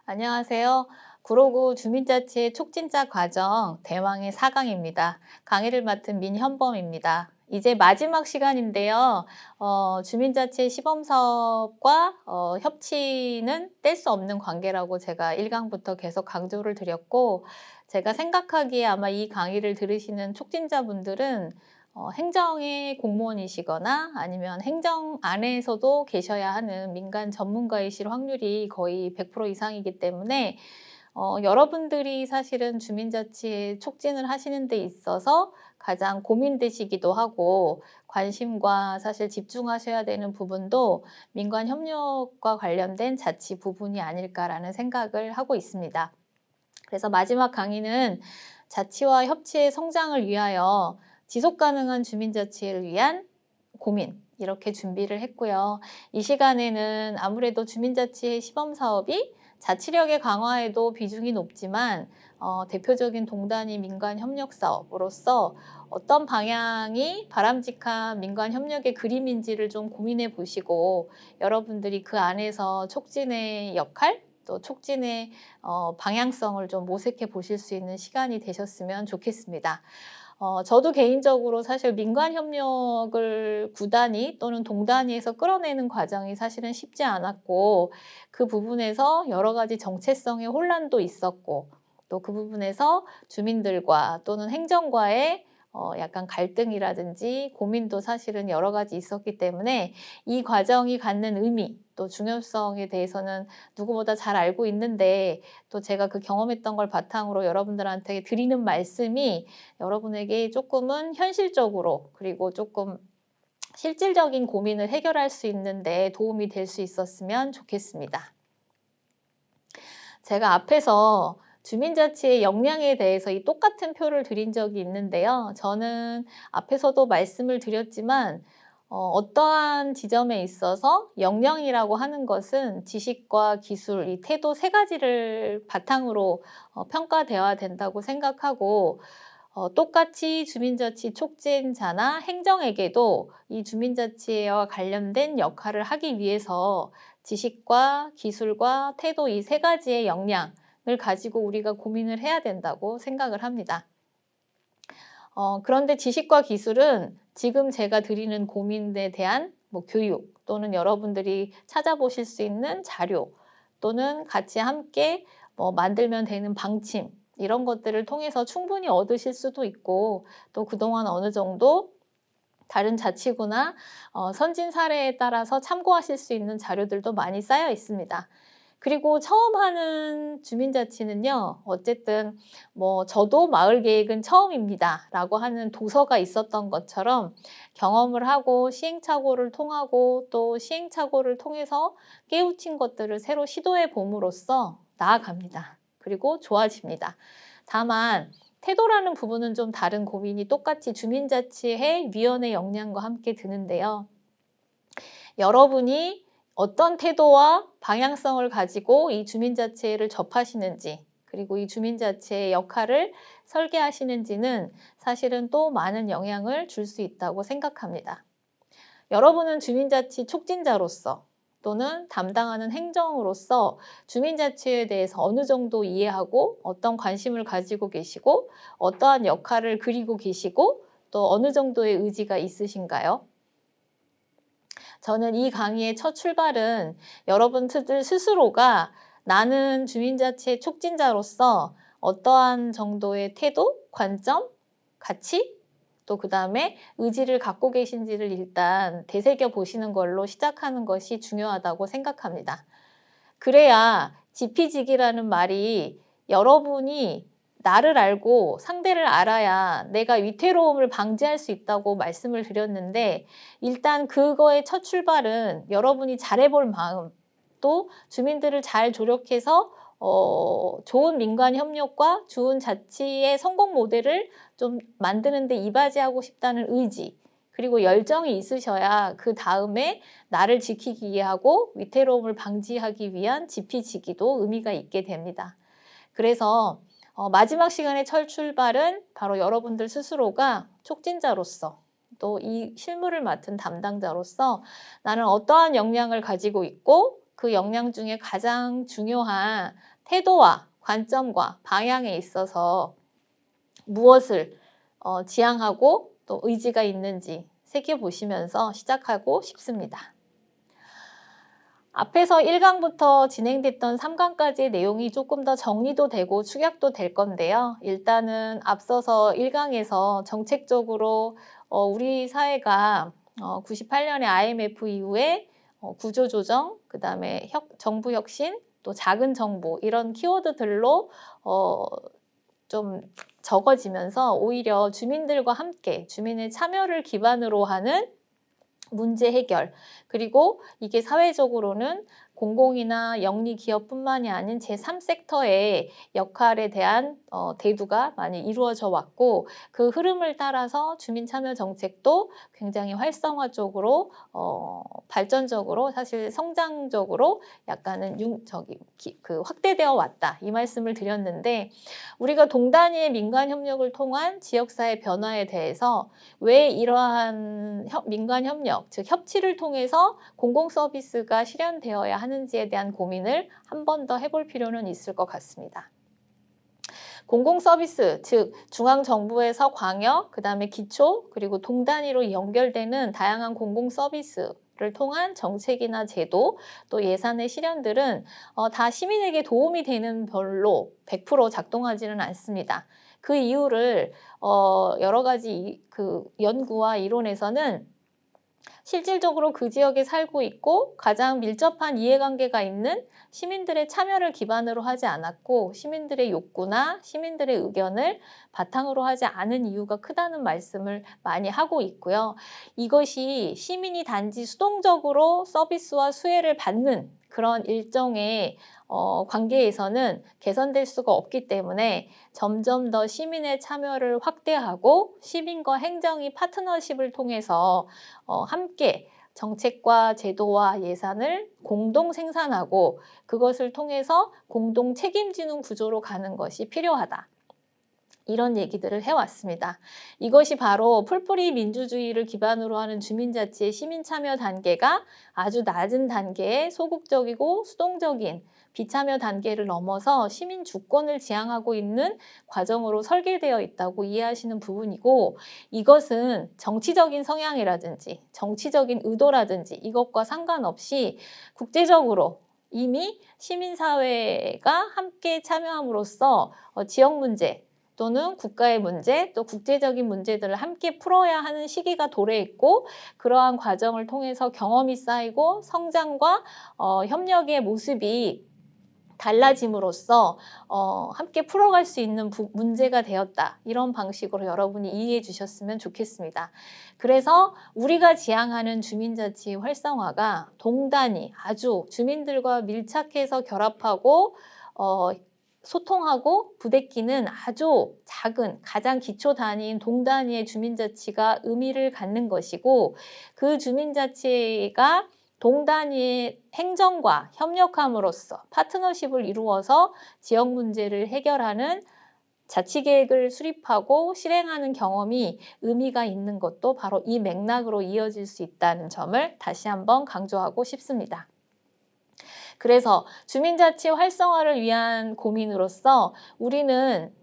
안녕하세요. 구로구 주민자치 촉진자 과정 대망의 4강입니다. 강의를 맡은 민현범입니다. 이제 마지막 시간인데요. 주민자치 시범사업과 협치는 뗄 수 없는 관계라고 제가 1강부터 계속 강조를 드렸고, 제가 생각하기에 아마 이 강의를 들으시는 촉진자분들은 행정의 공무원이시거나 아니면 행정 안에서도 계셔야 하는 민간 전문가이실 확률이 거의 100% 이상이기 때문에 여러분들이 사실은 주민자치의 촉진을 하시는 데 있어서 가장 고민되시기도 하고 관심과 사실 집중하셔야 되는 부분도 민관 협력과 관련된 자치 부분이 아닐까라는 생각을 하고 있습니다. 그래서 마지막 강의는 자치와 협치의 성장을 위하여 지속 가능한 주민자치를 위한 고민, 이렇게 준비를 했고요. 이 시간에는 아무래도 주민자치의 시범사업이 자치력의 강화에도 비중이 높지만 대표적인 동단위 민간협력사업으로서 어떤 방향이 바람직한 민간협력의 그림인지를 좀 고민해 보시고, 여러분들이 그 안에서 촉진의 역할, 또 촉진의 방향성을 좀 모색해 보실 수 있는 시간이 되셨으면 좋겠습니다. 저도 개인적으로 사실 민관 협력을 구단위 또는 동단위에서 끌어내는 과정이 사실은 쉽지 않았고, 그 부분에서 여러 가지 정체성의 혼란도 있었고, 또 그 부분에서 주민들과 또는 행정과의 약간 갈등이라든지 고민도 사실은 여러 가지 있었기 때문에 이 과정이 갖는 의미, 또 중요성에 대해서는 누구보다 잘 알고 있는데, 또 제가 그 경험했던 걸 바탕으로 여러분들한테 드리는 말씀이 여러분에게 조금은 현실적으로, 그리고 조금 실질적인 고민을 해결할 수 있는데 도움이 될 수 있었으면 좋겠습니다. 제가 앞에서 주민자치의 역량에 대해서 이 똑같은 표를 드린 적이 있는데요. 저는 앞에서도 말씀을 드렸지만 어떠한 지점에 있어서 역량이라고 하는 것은 지식과 기술, 이 태도 세 가지를 바탕으로 평가되어야 된다고 생각하고, 똑같이 주민자치 촉진자나 행정에게도 이 주민자치와 관련된 역할을 하기 위해서 지식과 기술과 태도, 이 세 가지의 역량을 가지고 우리가 고민을 해야 된다고 생각을 합니다. 그런데 지식과 기술은 지금 제가 드리는 고민에 대한 교육, 또는 여러분들이 찾아보실 수 있는 자료, 또는 같이 함께 만들면 되는 방침, 이런 것들을 통해서 충분히 얻으실 수도 있고, 또 그동안 어느 정도 다른 자치구나 선진 사례에 따라서 참고하실 수 있는 자료들도 많이 쌓여 있습니다. 그리고 처음 하는 주민자치는요, 어쨌든 저도 마을 계획은 처음입니다 라고 하는 도서가 있었던 것처럼 경험을 하고 시행착오를 통하고, 또 시행착오를 통해서 깨우친 것들을 새로 시도해 봄으로써 나아갑니다. 그리고 좋아집니다. 다만 태도라는 부분은 좀 다른 고민이 똑같이 주민자치회 위원회 역량과 함께 드는데요. 여러분이 어떤 태도와 방향성을 가지고 이 주민자치회를 접하시는지, 그리고 이 주민자치회의 역할을 설계하시는지는 사실은 또 많은 영향을 줄 수 있다고 생각합니다. 여러분은 주민자치 촉진자로서 또는 담당하는 행정으로서 주민자치에 대해서 어느 정도 이해하고 어떤 관심을 가지고 계시고 어떠한 역할을 그리고 계시고 또 어느 정도의 의지가 있으신가요? 저는 이 강의의 첫 출발은 여러분들 스스로가 나는 주민자치 촉진자로서 어떠한 정도의 태도, 관점, 가치, 또 그 다음에 의지를 갖고 계신지를 일단 되새겨 보시는 걸로 시작하는 것이 중요하다고 생각합니다. 그래야 지피지기라는 말이, 여러분이 나를 알고 상대를 알아야 내가 위태로움을 방지할 수 있다고 말씀을 드렸는데, 일단 그거의 첫 출발은 여러분이 잘해볼 마음, 또 주민들을 잘 조력해서 좋은 민관 협력과 좋은 자치의 성공 모델을 좀 만드는 데 이바지하고 싶다는 의지, 그리고 열정이 있으셔야 그 다음에 나를 지키기 위하고 위태로움을 방지하기 위한 지피지기도 의미가 있게 됩니다. 그래서 마지막 시간의 첫 출발은 바로 여러분들 스스로가 촉진자로서, 또 이 실무를 맡은 담당자로서 나는 어떠한 역량을 가지고 있고 그 역량 중에 가장 중요한 태도와 관점과 방향에 있어서 무엇을 지향하고 또 의지가 있는지 새겨보시면서 시작하고 싶습니다. 앞에서 1강부터 진행됐던 3강까지의 내용이 조금 더 정리도 되고 축약도 될 건데요. 일단은 앞서서 1강에서 정책적으로 우리 사회가 98년에 IMF 이후에 구조조정, 그 다음에 정부 혁신, 또 작은 정부 이런 키워드들로 좀 적어지면서 오히려 주민들과 함께 주민의 참여를 기반으로 하는 문제 해결, 그리고 이게 사회적으로는 공공이나 영리 기업뿐만이 아닌 제3섹터의 역할에 대한 대두가 많이 이루어져 왔고, 그 흐름을 따라서 주민참여 정책도 굉장히 활성화 쪽으로 발전적으로 사실 성장적으로 약간은 확대되어 왔다, 이 말씀을 드렸는데, 우리가 동단위의 민간협력을 통한 지역사회 변화에 대해서 왜 이러한 민간협력, 즉 협치를 통해서 공공서비스가 실현되어야 하는지에 대한 고민을 한 번 더 해볼 필요는 있을 것 같습니다. 공공서비스, 즉 중앙정부에서 광역, 그 다음에 기초, 그리고 동단위로 연결되는 다양한 공공서비스를 통한 정책이나 제도, 또 예산의 실현들은 다 시민에게 도움이 되는 별로 100% 작동하지는 않습니다. 그 이유를 여러 가지 연구와 이론에서는 실질적으로 그 지역에 살고 있고 가장 밀접한 이해관계가 있는 시민들의 참여를 기반으로 하지 않았고, 시민들의 욕구나 시민들의 의견을 바탕으로 하지 않은 이유가 크다는 말씀을 많이 하고 있고요. 이것이 시민이 단지 수동적으로 서비스와 수혜를 받는 그런 일정의 관계에서는 개선될 수가 없기 때문에 점점 더 시민의 참여를 확대하고 시민과 행정이 파트너십을 통해서 함께 정책과 제도와 예산을 공동 생산하고 그것을 통해서 공동 책임지는 구조로 가는 것이 필요하다, 이런 얘기들을 해왔습니다. 이것이 바로 풀뿌리 민주주의를 기반으로 하는 주민자치의 시민참여 단계가 아주 낮은 단계의 소극적이고 수동적인 비참여 단계를 넘어서 시민 주권을 지향하고 있는 과정으로 설계되어 있다고 이해하시는 부분이고, 이것은 정치적인 성향이라든지 정치적인 의도라든지 이것과 상관없이 국제적으로 이미 시민사회가 함께 참여함으로써 지역 문제 또는 국가의 문제, 또 국제적인 문제들을 함께 풀어야 하는 시기가 도래했고, 그러한 과정을 통해서 경험이 쌓이고 성장과 협력의 모습이 달라짐으로써 함께 풀어갈 수 있는 문제가 되었다, 이런 방식으로 여러분이 이해해 주셨으면 좋겠습니다. 그래서 우리가 지향하는 주민자치 활성화가 동단위, 아주 주민들과 밀착해서 결합하고 소통하고 부대끼는 아주 작은 가장 기초 단위인 동단위의 주민자치가 의미를 갖는 것이고, 그 주민자치가 동단위의 행정과 협력함으로써 파트너십을 이루어서 지역 문제를 해결하는 자치계획을 수립하고 실행하는 경험이 의미가 있는 것도 바로 이 맥락으로 이어질 수 있다는 점을 다시 한번 강조하고 싶습니다. 그래서 주민자치 활성화를 위한 고민으로서 우리는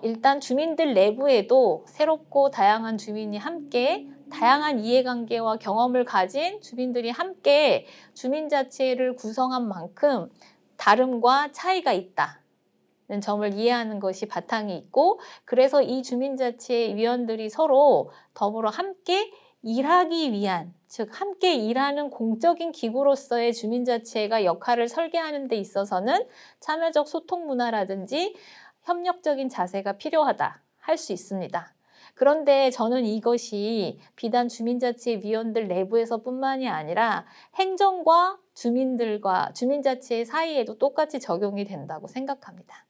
일단 주민들 내부에도 새롭고 다양한 주민이 함께 다양한 이해관계와 경험을 가진 주민들이 함께 주민자치를 구성한 만큼 다름과 차이가 있다는 점을 이해하는 것이 바탕이 있고, 그래서 이 주민자치 위원들이 서로 더불어 함께 일하기 위한, 즉 함께 일하는 공적인 기구로서의 주민자치가 역할을 설계하는 데 있어서는 참여적 소통 문화라든지 협력적인 자세가 필요하다 할 수 있습니다. 그런데 저는 이것이 비단 주민자치위원들 내부에서뿐만이 아니라 행정과 주민들과 주민자치 사이에도 똑같이 적용이 된다고 생각합니다.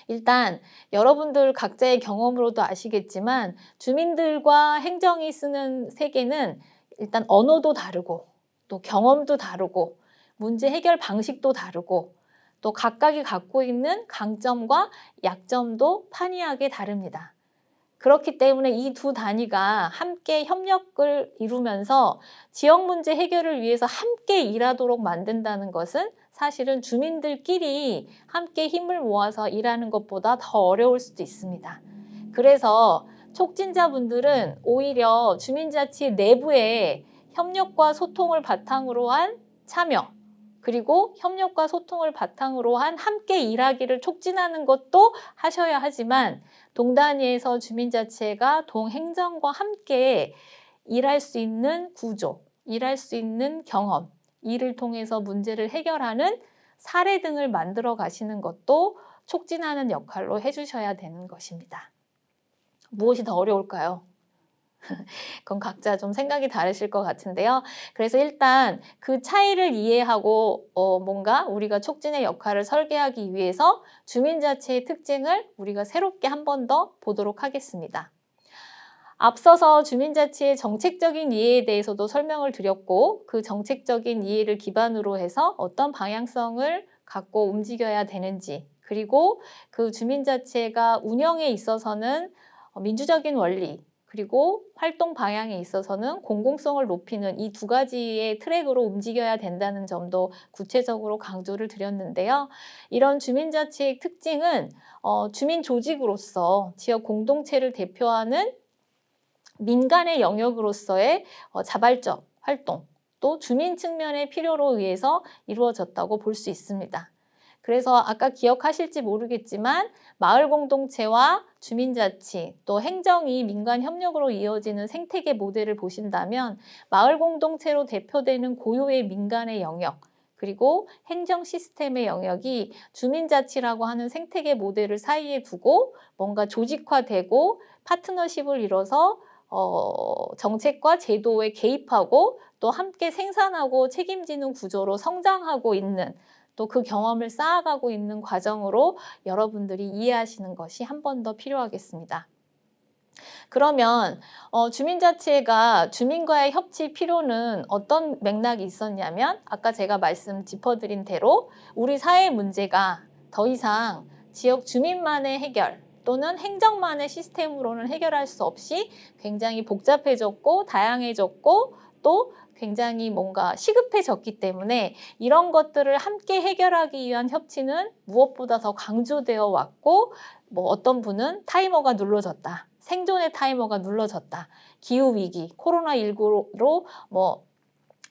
일단 여러분들 각자의 경험으로도 아시겠지만 주민들과 행정이 쓰는 세계는 일단 언어도 다르고 또 경험도 다르고 문제 해결 방식도 다르고 또 각각이 갖고 있는 강점과 약점도 판이하게 다릅니다. 그렇기 때문에 이 두 단위가 함께 협력을 이루면서 지역 문제 해결을 위해서 함께 일하도록 만든다는 것은 사실은 주민들끼리 함께 힘을 모아서 일하는 것보다 더 어려울 수도 있습니다. 그래서 촉진자분들은 오히려 주민자치 내부에 협력과 소통을 바탕으로 한 참여, 그리고 협력과 소통을 바탕으로 한 함께 일하기를 촉진하는 것도 하셔야 하지만 동단위에서 주민자치가 동행정과 함께 일할 수 있는 구조, 일할 수 있는 경험, 이를 통해서 문제를 해결하는 사례 등을 만들어 가시는 것도 촉진하는 역할로 해주셔야 되는 것입니다. 무엇이 더 어려울까요? 그건 각자 좀 생각이 다르실 것 같은데요. 그래서 일단 그 차이를 이해하고 뭔가 우리가 촉진의 역할을 설계하기 위해서 주민자치의 특징을 우리가 새롭게 한 번 더 보도록 하겠습니다. 앞서서 주민자치의 정책적인 이해에 대해서도 설명을 드렸고 그 정책적인 이해를 기반으로 해서 어떤 방향성을 갖고 움직여야 되는지, 그리고 그 주민자치가 운영에 있어서는 민주적인 원리, 그리고 활동 방향에 있어서는 공공성을 높이는 이 두 가지의 트랙으로 움직여야 된다는 점도 구체적으로 강조를 드렸는데요. 이런 주민자치의 특징은 주민 조직으로서 지역 공동체를 대표하는 민간의 영역으로서의 자발적 활동, 또 주민 측면의 필요로 의해서 이루어졌다고 볼 수 있습니다. 그래서 아까 기억하실지 모르겠지만 마을 공동체와 주민자치, 또 행정이 민간 협력으로 이어지는 생태계 모델을 보신다면 마을 공동체로 대표되는 고유의 민간의 영역, 그리고 행정 시스템의 영역이 주민자치라고 하는 생태계 모델을 사이에 두고 뭔가 조직화되고 파트너십을 이뤄서 정책과 제도에 개입하고 또 함께 생산하고 책임지는 구조로 성장하고 있는, 또 그 경험을 쌓아가고 있는 과정으로 여러분들이 이해하시는 것이 한 번 더 필요하겠습니다. 그러면 주민자치가 주민과의 협치 필요는 어떤 맥락이 있었냐면 아까 제가 말씀 짚어드린 대로 우리 사회 문제가 더 이상 지역 주민만의 해결 또는 행정만의 시스템으로는 해결할 수 없이 굉장히 복잡해졌고 다양해졌고 또 굉장히 뭔가 시급해졌기 때문에 이런 것들을 함께 해결하기 위한 협치는 무엇보다 더 강조되어 왔고, 뭐 어떤 분은 타이머가 눌러졌다, 생존의 타이머가 눌러졌다, 기후위기, 코로나19로 뭐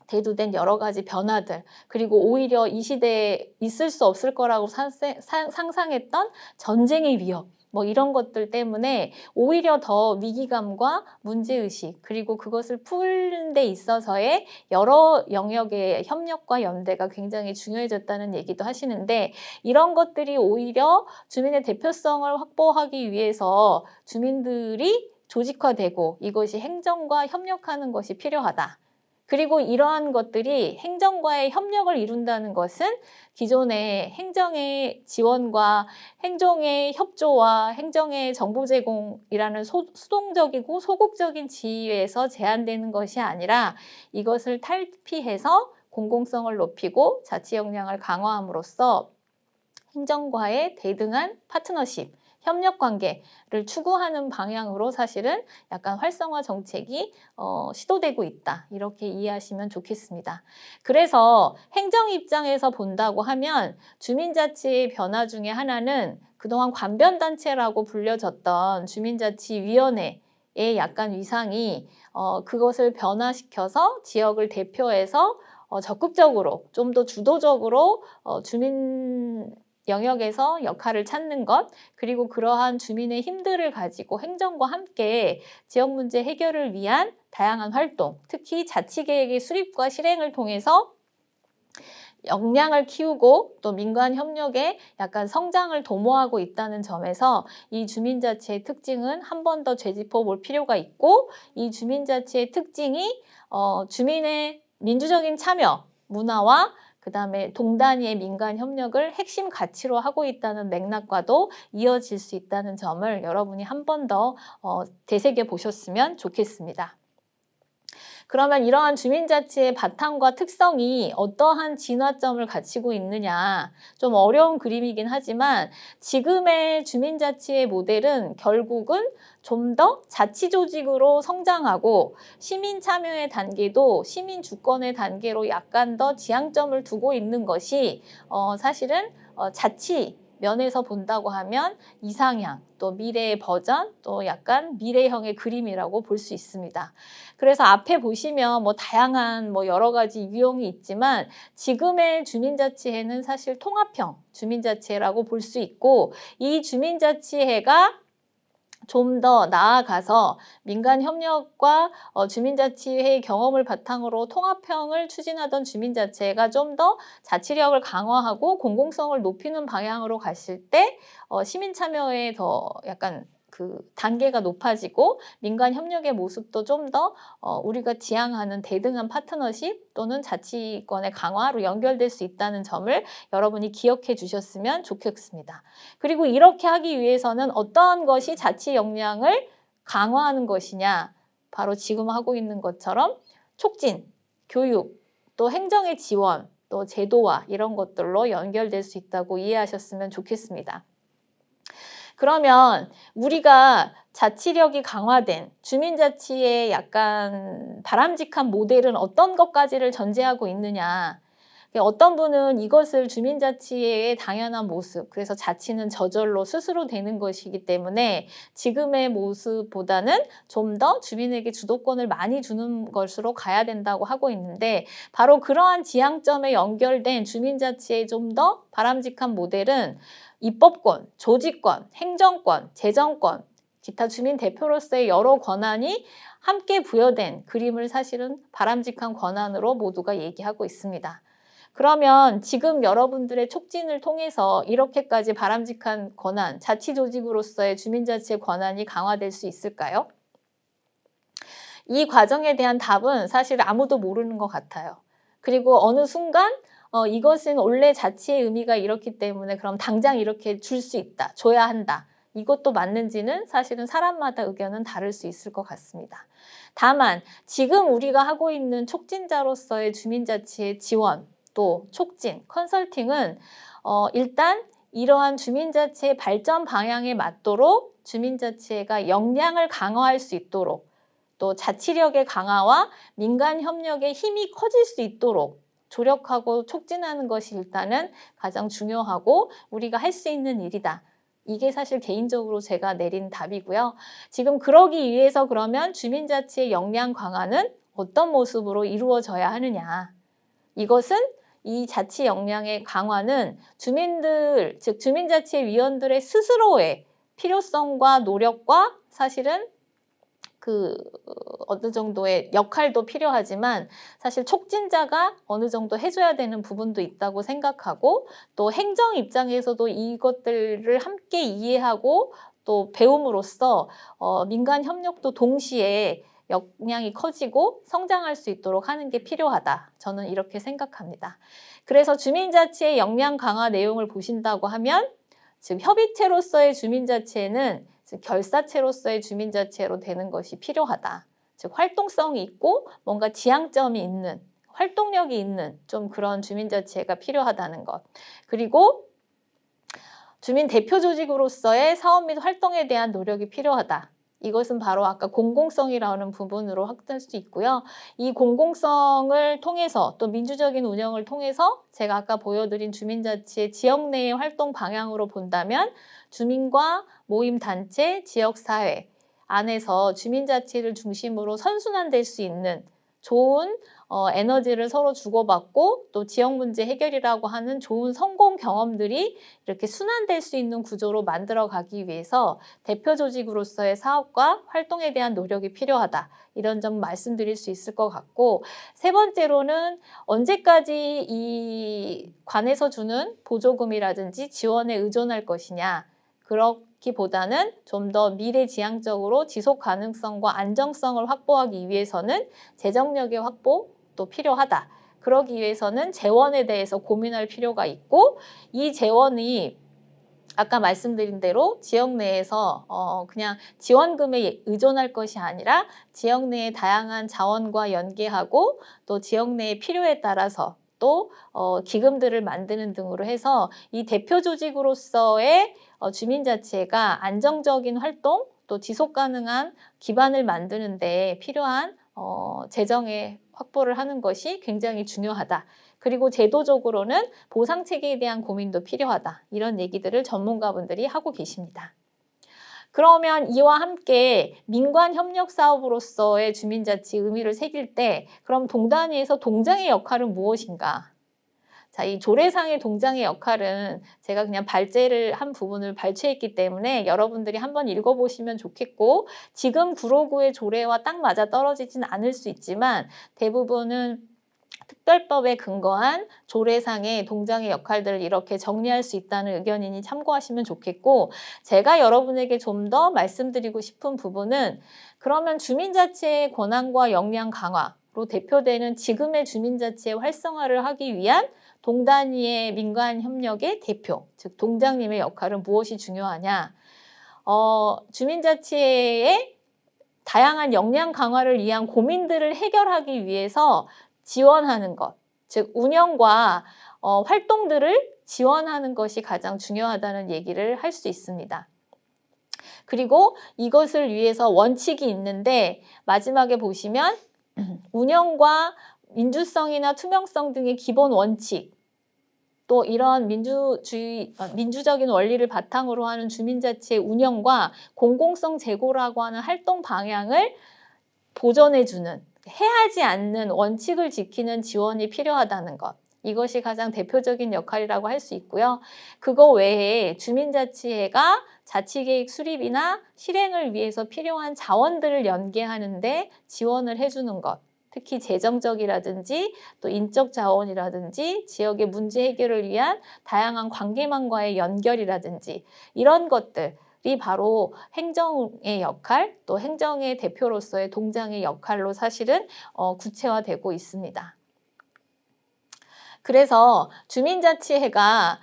대두된 여러 가지 변화들, 그리고 오히려 이 시대에 있을 수 없을 거라고 상상했던 전쟁의 위협, 뭐 이런 것들 때문에 오히려 더 위기감과 문제의식, 그리고 그것을 푸는 데 있어서의 여러 영역의 협력과 연대가 굉장히 중요해졌다는 얘기도 하시는데, 이런 것들이 오히려 주민의 대표성을 확보하기 위해서 주민들이 조직화되고 이것이 행정과 협력하는 것이 필요하다. 그리고 이러한 것들이 행정과의 협력을 이룬다는 것은 기존의 행정의 지원과 행정의 협조와 행정의 정보 제공이라는 수동적이고 소극적인 지위에서 제한되는 것이 아니라 이것을 탈피해서 공공성을 높이고 자치 역량을 강화함으로써 행정과의 대등한 파트너십, 협력 관계를 추구하는 방향으로 사실은 약간 활성화 정책이 시도되고 있다. 이렇게 이해하시면 좋겠습니다. 그래서 행정 입장에서 본다고 하면 주민자치의 변화 중에 하나는 그동안 관변단체라고 불려졌던 주민자치위원회의 약간 위상이 그것을 변화시켜서 지역을 대표해서 적극적으로 좀 더 주도적으로 주민 영역에서 역할을 찾는 것, 그리고 그러한 주민의 힘들을 가지고 행정과 함께 지역 문제 해결을 위한 다양한 활동, 특히 자치계획의 수립과 실행을 통해서 역량을 키우고 또 민간 협력의 약간 성장을 도모하고 있다는 점에서 이 주민자치의 특징은 한 번 더 되짚어 볼 필요가 있고, 이 주민자치의 특징이 주민의 민주적인 참여, 문화와 그다음에 동단위의 민간 협력을 핵심 가치로 하고 있다는 맥락과도 이어질 수 있다는 점을 여러분이 한 번 더 되새겨 보셨으면 좋겠습니다. 그러면 이러한 주민자치의 바탕과 특성이 어떠한 진화점을 갖추고 있느냐, 좀 어려운 그림이긴 하지만 지금의 주민자치의 모델은 결국은 좀 더 자치조직으로 성장하고 시민 참여의 단계도 시민 주권의 단계로 약간 더 지향점을 두고 있는 것이 사실은 자치 면에서 본다고 하면 이상향, 또 미래의 버전, 또 약간 미래형의 그림이라고 볼 수 있습니다. 그래서 앞에 보시면 뭐 다양한 뭐 여러 가지 유형이 있지만 지금의 주민자치회는 사실 통합형 주민자치회라고 볼 수 있고, 이 주민자치회가 좀 더 나아가서 민간 협력과 주민자치회의 경험을 바탕으로 통합형을 추진하던 주민자치회가 좀 더 자치력을 강화하고 공공성을 높이는 방향으로 갔을 때 시민 참여에 더 약간 그 단계가 높아지고 민간 협력의 모습도 좀 더 우리가 지향하는 대등한 파트너십 또는 자치권의 강화로 연결될 수 있다는 점을 여러분이 기억해 주셨으면 좋겠습니다. 그리고 이렇게 하기 위해서는 어떠한 것이 자치 역량을 강화하는 것이냐, 바로 지금 하고 있는 것처럼 촉진, 교육, 또 행정의 지원, 또 제도화 이런 것들로 연결될 수 있다고 이해하셨으면 좋겠습니다. 그러면 우리가 자치력이 강화된 주민자치의 약간 바람직한 모델은 어떤 것까지를 전제하고 있느냐. 어떤 분은 이것을 주민자치의 당연한 모습, 그래서 자치는 저절로 스스로 되는 것이기 때문에 지금의 모습보다는 좀 더 주민에게 주도권을 많이 주는 것으로 가야 된다고 하고 있는데, 바로 그러한 지향점에 연결된 주민자치의 좀 더 바람직한 모델은 입법권, 조직권, 행정권, 재정권, 기타 주민 대표로서의 여러 권한이 함께 부여된 그림을 사실은 바람직한 권한으로 모두가 얘기하고 있습니다. 그러면 지금 여러분들의 촉진을 통해서 이렇게까지 바람직한 권한, 자치조직으로서의 주민자치의 권한이 강화될 수 있을까요? 이 과정에 대한 답은 사실 아무도 모르는 것 같아요. 그리고 어느 순간 이것은 원래 자치의 의미가 이렇기 때문에 그럼 당장 이렇게 줄 수 있다, 줘야 한다. 이것도 맞는지는 사실은 사람마다 의견은 다를 수 있을 것 같습니다. 다만 지금 우리가 하고 있는 촉진자로서의 주민자치의 지원, 또 촉진, 컨설팅은 일단 이러한 주민자치의 발전 방향에 맞도록 주민자치회가 역량을 강화할 수 있도록, 또 자치력의 강화와 민간 협력의 힘이 커질 수 있도록 조력하고 촉진하는 것이 일단은 가장 중요하고 우리가 할 수 있는 일이다. 이게 사실 개인적으로 제가 내린 답이고요. 지금 그러기 위해서 그러면 주민자치의 역량 강화는 어떤 모습으로 이루어져야 하느냐. 이것은 이 자치 역량의 강화는 주민들, 즉 주민자치위원들의 스스로의 필요성과 노력과 사실은 어느 정도의 역할도 필요하지만 사실 촉진자가 어느 정도 해줘야 되는 부분도 있다고 생각하고, 또 행정 입장에서도 이것들을 함께 이해하고 또 배움으로써 민간 협력도 동시에 역량이 커지고 성장할 수 있도록 하는 게 필요하다. 저는 이렇게 생각합니다. 그래서 주민자치의 역량 강화 내용을 보신다고 하면 지금 협의체로서의 주민자치회는 즉 결사체로서의 주민자치회로 되는 것이 필요하다. 즉 활동성이 있고 뭔가 지향점이 있는, 활동력이 있는 좀 그런 주민자치회가 필요하다는 것. 그리고 주민 대표 조직으로서의 사업 및 활동에 대한 노력이 필요하다. 이것은 바로 아까 공공성이라는 부분으로 확대할 수 있고요. 이 공공성을 통해서 또 민주적인 운영을 통해서 제가 아까 보여드린 주민자치의 지역 내의 활동 방향으로 본다면 주민과 모임단체, 지역사회 안에서 주민자치를 중심으로 선순환될 수 있는 좋은 에너지를 서로 주고받고 또 지역 문제 해결이라고 하는 좋은 성공 경험들이 이렇게 순환될 수 있는 구조로 만들어가기 위해서 대표 조직으로서의 사업과 활동에 대한 노력이 필요하다. 이런 점 말씀드릴 수 있을 것 같고, 세 번째로는 언제까지 이 관에서 주는 보조금이라든지 지원에 의존할 것이냐. 그렇기보다는 좀 더 미래지향적으로 지속 가능성과 안정성을 확보하기 위해서는 재정력의 확보도 필요하다. 그러기 위해서는 재원에 대해서 고민할 필요가 있고, 이 재원이 아까 말씀드린 대로 지역 내에서 그냥 지원금에 의존할 것이 아니라 지역 내의 다양한 자원과 연계하고 또 지역 내의 필요에 따라서 또 기금들을 만드는 등으로 해서 이 대표 조직으로서의 주민자치회가 안정적인 활동 또 지속 가능한 기반을 만드는 데 필요한 재정의 확보를 하는 것이 굉장히 중요하다. 그리고 제도적으로는 보상체계에 대한 고민도 필요하다. 이런 얘기들을 전문가분들이 하고 계십니다. 그러면 이와 함께 민관협력사업으로서의 주민자치 의미를 새길 때 그럼 동단위에서 동장의 역할은 무엇인가? 자, 이 조례상의 동장의 역할은 제가 그냥 발제를 한 부분을 발췌했기 때문에 여러분들이 한번 읽어보시면 좋겠고 지금 959의 조례와 딱 맞아떨어지진 않을 수 있지만 대부분은 특별법에 근거한 조례상의 동장의 역할들을 이렇게 정리할 수 있다는 의견이니 참고하시면 좋겠고 제가 여러분에게 좀 더 말씀드리고 싶은 부분은 그러면 주민자치의 권한과 역량 강화로 대표되는 지금의 주민자치의 활성화를 하기 위한 동단위의 민관협력의 대표, 즉 동장님의 역할은 무엇이 중요하냐? 주민자치의 다양한 역량 강화를 위한 고민들을 해결하기 위해서 지원하는 것, 즉 운영과 활동들을 지원하는 것이 가장 중요하다는 얘기를 할 수 있습니다. 그리고 이것을 위해서 원칙이 있는데 마지막에 보시면 운영과 민주성이나 투명성 등의 기본 원칙, 또 이런 민주적인 원리를 바탕으로 하는 주민자치의 운영과 공공성 제고라고 하는 활동 방향을 보존해주는, 해하지 않는 원칙을 지키는 지원이 필요하다는 것. 이것이 가장 대표적인 역할이라고 할 수 있고요. 그거 외에 주민자치회가 자치계획 수립이나 실행을 위해서 필요한 자원들을 연계하는데 지원을 해주는 것. 특히 재정적이라든지 또 인적 자원이라든지 지역의 문제 해결을 위한 다양한 관계망과의 연결이라든지 이런 것들이 바로 행정의 역할, 또 행정의 대표로서의 동장의 역할로 사실은 구체화되고 있습니다. 그래서 주민자치회가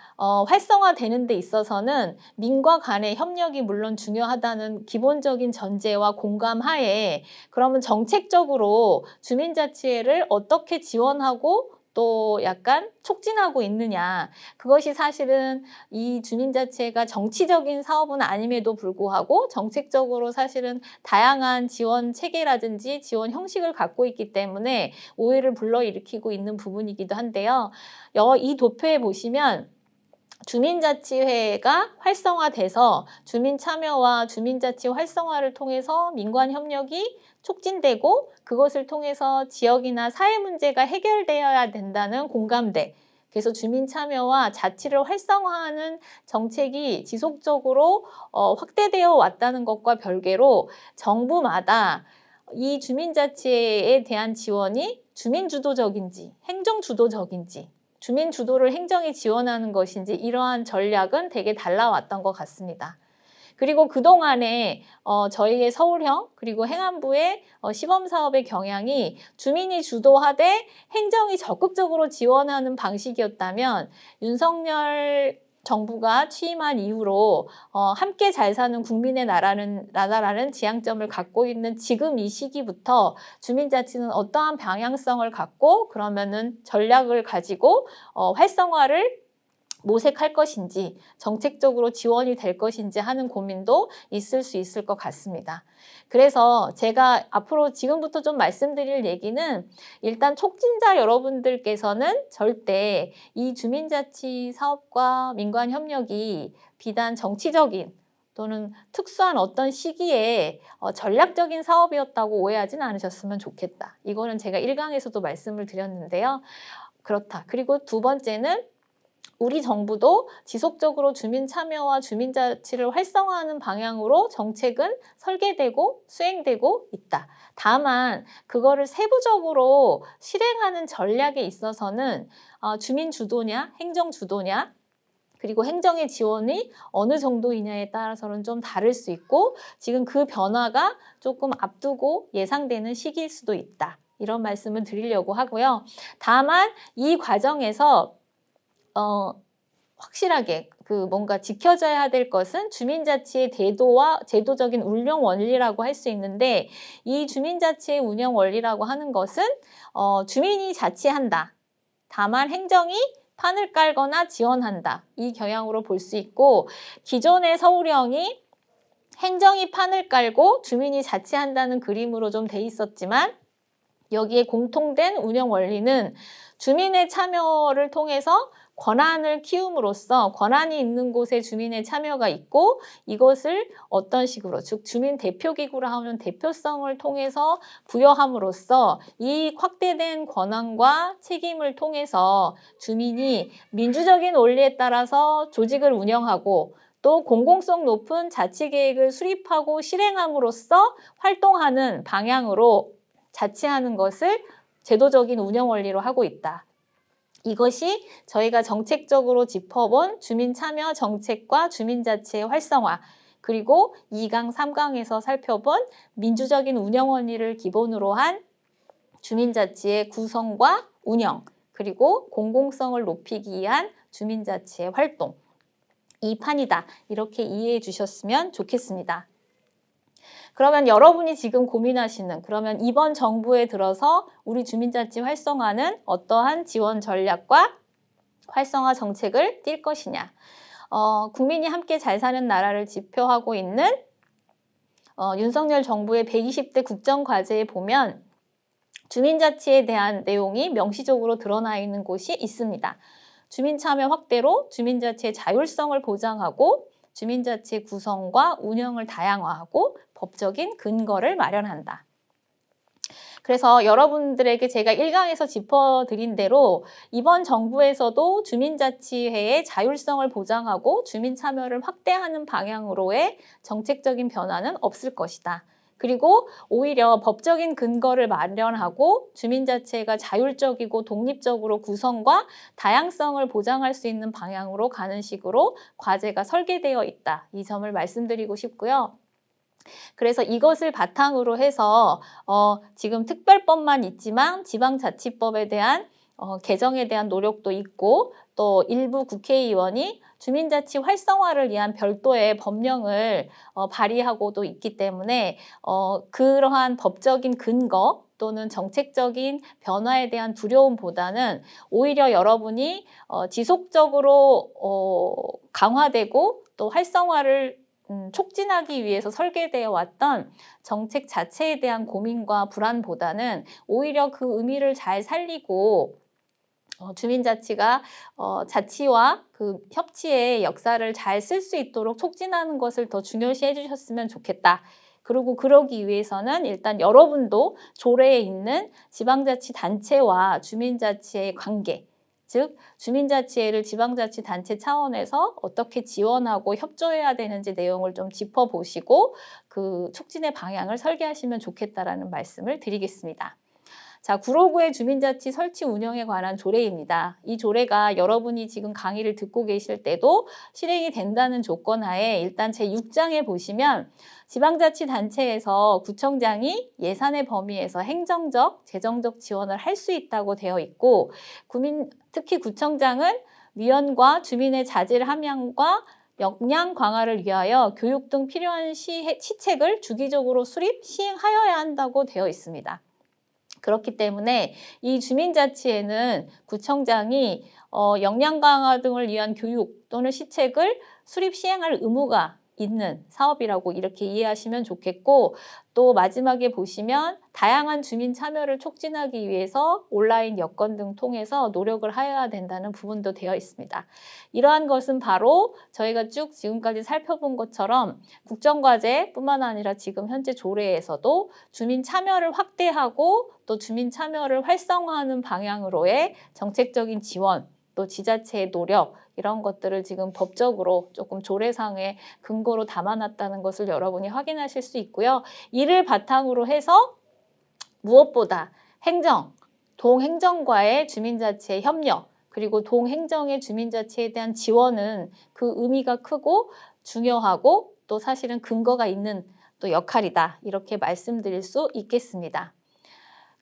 활성화되는 데 있어서는 민과 간의 협력이 물론 중요하다는 기본적인 전제와 공감하에 그러면 정책적으로 주민자치회를 어떻게 지원하고 또 약간 촉진하고 있느냐. 그것이 사실은 이 주민자치회가 정치적인 사업은 아님에도 불구하고 정책적으로 사실은 다양한 지원 체계라든지 지원 형식을 갖고 있기 때문에 오해를 불러일으키고 있는 부분이기도 한데요. 이 도표에 보시면 주민자치회가 활성화돼서 주민참여와 주민자치 활성화를 통해서 민관협력이 촉진되고 그것을 통해서 지역이나 사회 문제가 해결되어야 된다는 공감대, 그래서 주민참여와 자치를 활성화하는 정책이 지속적으로 확대되어 왔다는 것과 별개로 정부마다 이 주민자치에 대한 지원이 주민주도적인지 행정주도적인지 주민 주도를 행정이 지원하는 것인지 이러한 전략은 되게 달라왔던 것 같습니다. 그리고 그동안에 저희의 서울형 그리고 행안부의 시범사업의 경향이 주민이 주도하되 행정이 적극적으로 지원하는 방식이었다면 윤석열 정부가 취임한 이후로 함께 잘 사는 국민의 나라라는 지향점을 갖고 있는 지금 이 시기부터 주민자치는 어떠한 방향성을 갖고 그러면은 전략을 가지고 활성화를 모색할 것인지 정책적으로 지원이 될 것인지 하는 고민도 있을 수 있을 것 같습니다. 그래서 제가 앞으로 지금부터 좀 말씀드릴 얘기는 일단 촉진자 여러분들께서는 절대 이 주민자치 사업과 민관협력이 비단 정치적인 또는 특수한 어떤 시기에 전략적인 사업이었다고 오해하진 않으셨으면 좋겠다. 이거는 제가 1강에서도 말씀을 드렸는데요. 그렇다. 그리고 두 번째는 우리 정부도 지속적으로 주민 참여와 주민자치를 활성화하는 방향으로 정책은 설계되고 수행되고 있다. 다만 그거를 세부적으로 실행하는 전략에 있어서는 주민 주도냐 행정 주도냐 그리고 행정의 지원이 어느 정도이냐에 따라서는 좀 다를 수 있고 지금 그 변화가 조금 앞두고 예상되는 시기일 수도 있다. 이런 말씀을 드리려고 하고요. 다만 이 과정에서 확실하게 뭔가 지켜져야 될 것은 주민자치의 대도와 제도적인 운영 원리라고 할 수 있는데, 이 주민자치의 운영 원리라고 하는 것은 주민이 자치한다. 다만 행정이 판을 깔거나 지원한다. 이 경향으로 볼 수 있고, 기존의 서울형이 행정이 판을 깔고 주민이 자치한다는 그림으로 좀 돼 있었지만, 여기에 공통된 운영 원리는 주민의 참여를 통해서 권한을 키움으로써 권한이 있는 곳에 주민의 참여가 있고, 이것을 어떤 식으로, 즉 주민 대표기구라 하는 대표성을 통해서 부여함으로써 이 확대된 권한과 책임을 통해서 주민이 민주적인 원리에 따라서 조직을 운영하고, 또 공공성 높은 자치계획을 수립하고 실행함으로써 활동하는 방향으로 자치하는 것을 제도적인 운영 원리로 하고 있다. 이것이 저희가 정책적으로 짚어본 주민참여 정책과 주민자치의 활성화, 그리고 2강, 3강에서 살펴본 민주적인 운영 원리를 기본으로 한 주민자치의 구성과 운영, 그리고 공공성을 높이기 위한 주민자치의 활동, 이 판이다. 이렇게 이해해 주셨으면 좋겠습니다. 그러면 여러분이 지금 고민하시는, 그러면 이번 정부에 들어서 우리 주민자치 활성화는 어떠한 지원 전략과 활성화 정책을 띌 것이냐. 국민이 함께 잘 사는 나라를 지표하고 있는 윤석열 정부의 120대 국정과제에 보면 주민자치에 대한 내용이 명시적으로 드러나 있는 곳이 있습니다. 주민참여 확대로 주민자치의 자율성을 보장하고 주민자치 구성과 운영을 다양화하고 법적인 근거를 마련한다. 그래서 여러분들에게 제가 1강에서 짚어드린 대로 이번 정부에서도 주민자치회의 자율성을 보장하고 주민참여를 확대하는 방향으로의 정책적인 변화는 없을 것이다. 그리고 오히려 법적인 근거를 마련하고 주민자치회가 자율적이고 독립적으로 구성과 다양성을 보장할 수 있는 방향으로 가는 식으로 과제가 설계되어 있다. 이 점을 말씀드리고 싶고요. 그래서 이것을 바탕으로 해서 지금 특별법만 있지만 지방자치법에 대한 개정에 대한 노력도 있고, 또 일부 국회의원이 주민자치 활성화를 위한 별도의 법령을 발의하고도 있기 때문에 그러한 법적인 근거 또는 정책적인 변화에 대한 두려움보다는 오히려 여러분이 지속적으로 강화되고 또 활성화를 촉진하기 위해서 설계되어 왔던 정책 자체에 대한 고민과 불안보다는 오히려 그 의미를 잘 살리고 주민자치가 자치와 그 협치의 역사를 잘 쓸 수 있도록 촉진하는 것을 더 중요시 해주셨으면 좋겠다. 그리고 그러기 위해서는 일단 여러분도 조례에 있는 지방자치단체와 주민자치의 관계, 즉 주민자치회를 지방자치단체 차원에서 어떻게 지원하고 협조해야 되는지 내용을 좀 짚어보시고 그 촉진의 방향을 설계하시면 좋겠다라는 말씀을 드리겠습니다. 자, 구로구의 주민자치 설치 운영에 관한 조례입니다. 이 조례가 여러분이 지금 강의를 듣고 계실 때도 실행이 된다는 조건 하에 일단 제6장에 보시면 지방자치단체에서 구청장이 예산의 범위에서 행정적, 재정적 지원을 할 수 있다고 되어 있고, 특히 구청장은 위원과 주민의 자질 함양과 역량 강화를 위하여 교육 등 필요한 시책을 주기적으로 수립, 시행하여야 한다고 되어 있습니다. 그렇기 때문에 이 주민자치에는 구청장이 역량 강화 등을 위한 교육 또는 시책을 수립 시행할 의무가 있는 사업이라고 이렇게 이해하시면 좋겠고, 또 마지막에 보시면 다양한 주민 참여를 촉진하기 위해서 온라인 여건 등 통해서 노력을 하여야 된다는 부분도 되어 있습니다. 이러한 것은 바로 저희가 쭉 지금까지 살펴본 것처럼 국정과제뿐만 아니라 지금 현재 조례에서도 주민 참여를 확대하고 또 주민 참여를 활성화하는 방향으로의 정책적인 지원, 또 지자체의 노력, 이런 것들을 지금 법적으로 조금 조례상의 근거로 담아놨다는 것을 여러분이 확인하실 수 있고요. 이를 바탕으로 해서 무엇보다 동행정과의 주민자치의 협력, 그리고 동행정의 주민자치에 대한 지원은 그 의미가 크고 중요하고 또 사실은 근거가 있는 또 역할이다. 이렇게 말씀드릴 수 있겠습니다.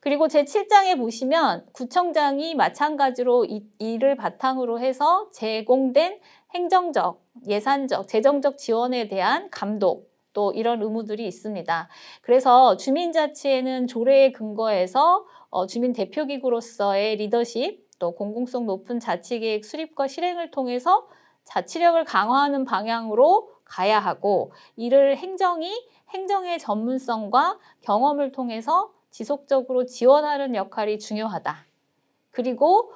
그리고 제7장에 보시면 구청장이 마찬가지로 이를 바탕으로 해서 제공된 행정적, 예산적, 재정적 지원에 대한 감독, 또 이런 의무들이 있습니다. 그래서 주민자치에는 조례에 근거해서 주민대표기구로서의 리더십, 또 공공성 높은 자치계획 수립과 실행을 통해서 자치력을 강화하는 방향으로 가야 하고, 이를 행정의 전문성과 경험을 통해서 지속적으로 지원하는 역할이 중요하다. 그리고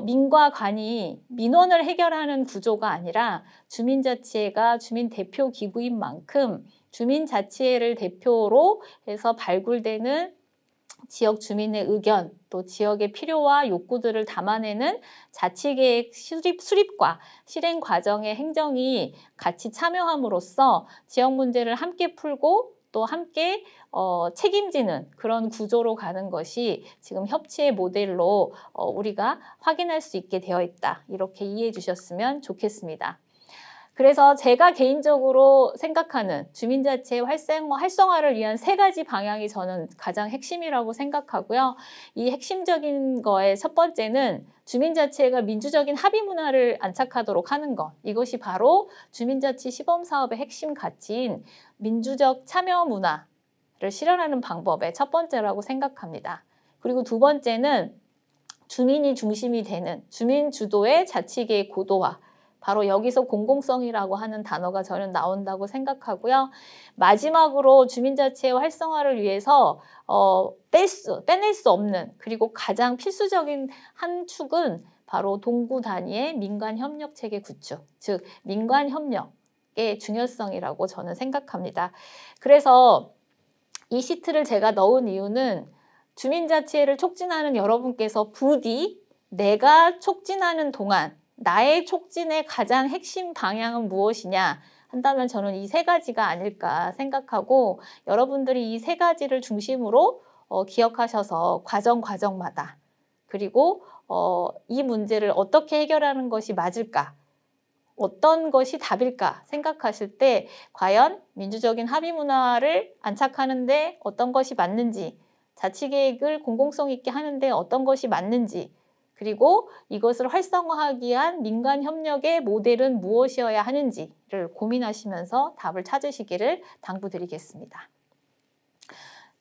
민과 관이 민원을 해결하는 구조가 아니라 주민자치회가 주민대표기구인 만큼 주민자치회를 대표로 해서 발굴되는 지역 주민의 의견, 또 지역의 필요와 욕구들을 담아내는 자치계획 수립과 실행 과정의 행정이 같이 참여함으로써 지역 문제를 함께 풀고 또 함께 책임지는 그런 구조로 가는 것이 지금 협치의 모델로 우리가 확인할 수 있게 되어 있다. 이렇게 이해해 주셨으면 좋겠습니다. 그래서 제가 개인적으로 생각하는 주민자치의 활성화를 위한 3가지 방향이 저는 가장 핵심이라고 생각하고요. 이 핵심적인 거의 첫 번째는 주민자치회가 민주적인 합의 문화를 안착하도록 하는 것. 이것이 바로 주민자치 시범사업의 핵심 가치인 민주적 참여 문화를 실현하는 방법의 첫 번째라고 생각합니다. 그리고 두 번째는 주민이 중심이 되는 주민 주도의 자치계획 고도화. 바로 여기서 공공성이라고 하는 단어가 저는 나온다고 생각하고요. 마지막으로 주민자치의 활성화를 위해서 빼낼 수 없는, 그리고 가장 필수적인 한 축은 바로 동구 단위의 민간협력체계 구축, 즉 민간협력의 중요성이라고 저는 생각합니다. 그래서 이 시트를 제가 넣은 이유는 주민자치회를 촉진하는 여러분께서 부디 내가 촉진하는 동안 나의 촉진의 가장 핵심 방향은 무엇이냐 한다면 저는 이 3가지가 아닐까 생각하고, 여러분들이 이 3가지를 중심으로 기억하셔서 과정마다, 그리고 이 문제를 어떻게 해결하는 것이 맞을까, 어떤 것이 답일까 생각하실 때 과연 민주적인 합의 문화를 안착하는데 어떤 것이 맞는지, 자치계획을 공공성 있게 하는데 어떤 것이 맞는지, 그리고 이것을 활성화하기 위한 민간협력의 모델은 무엇이어야 하는지를 고민하시면서 답을 찾으시기를 당부드리겠습니다.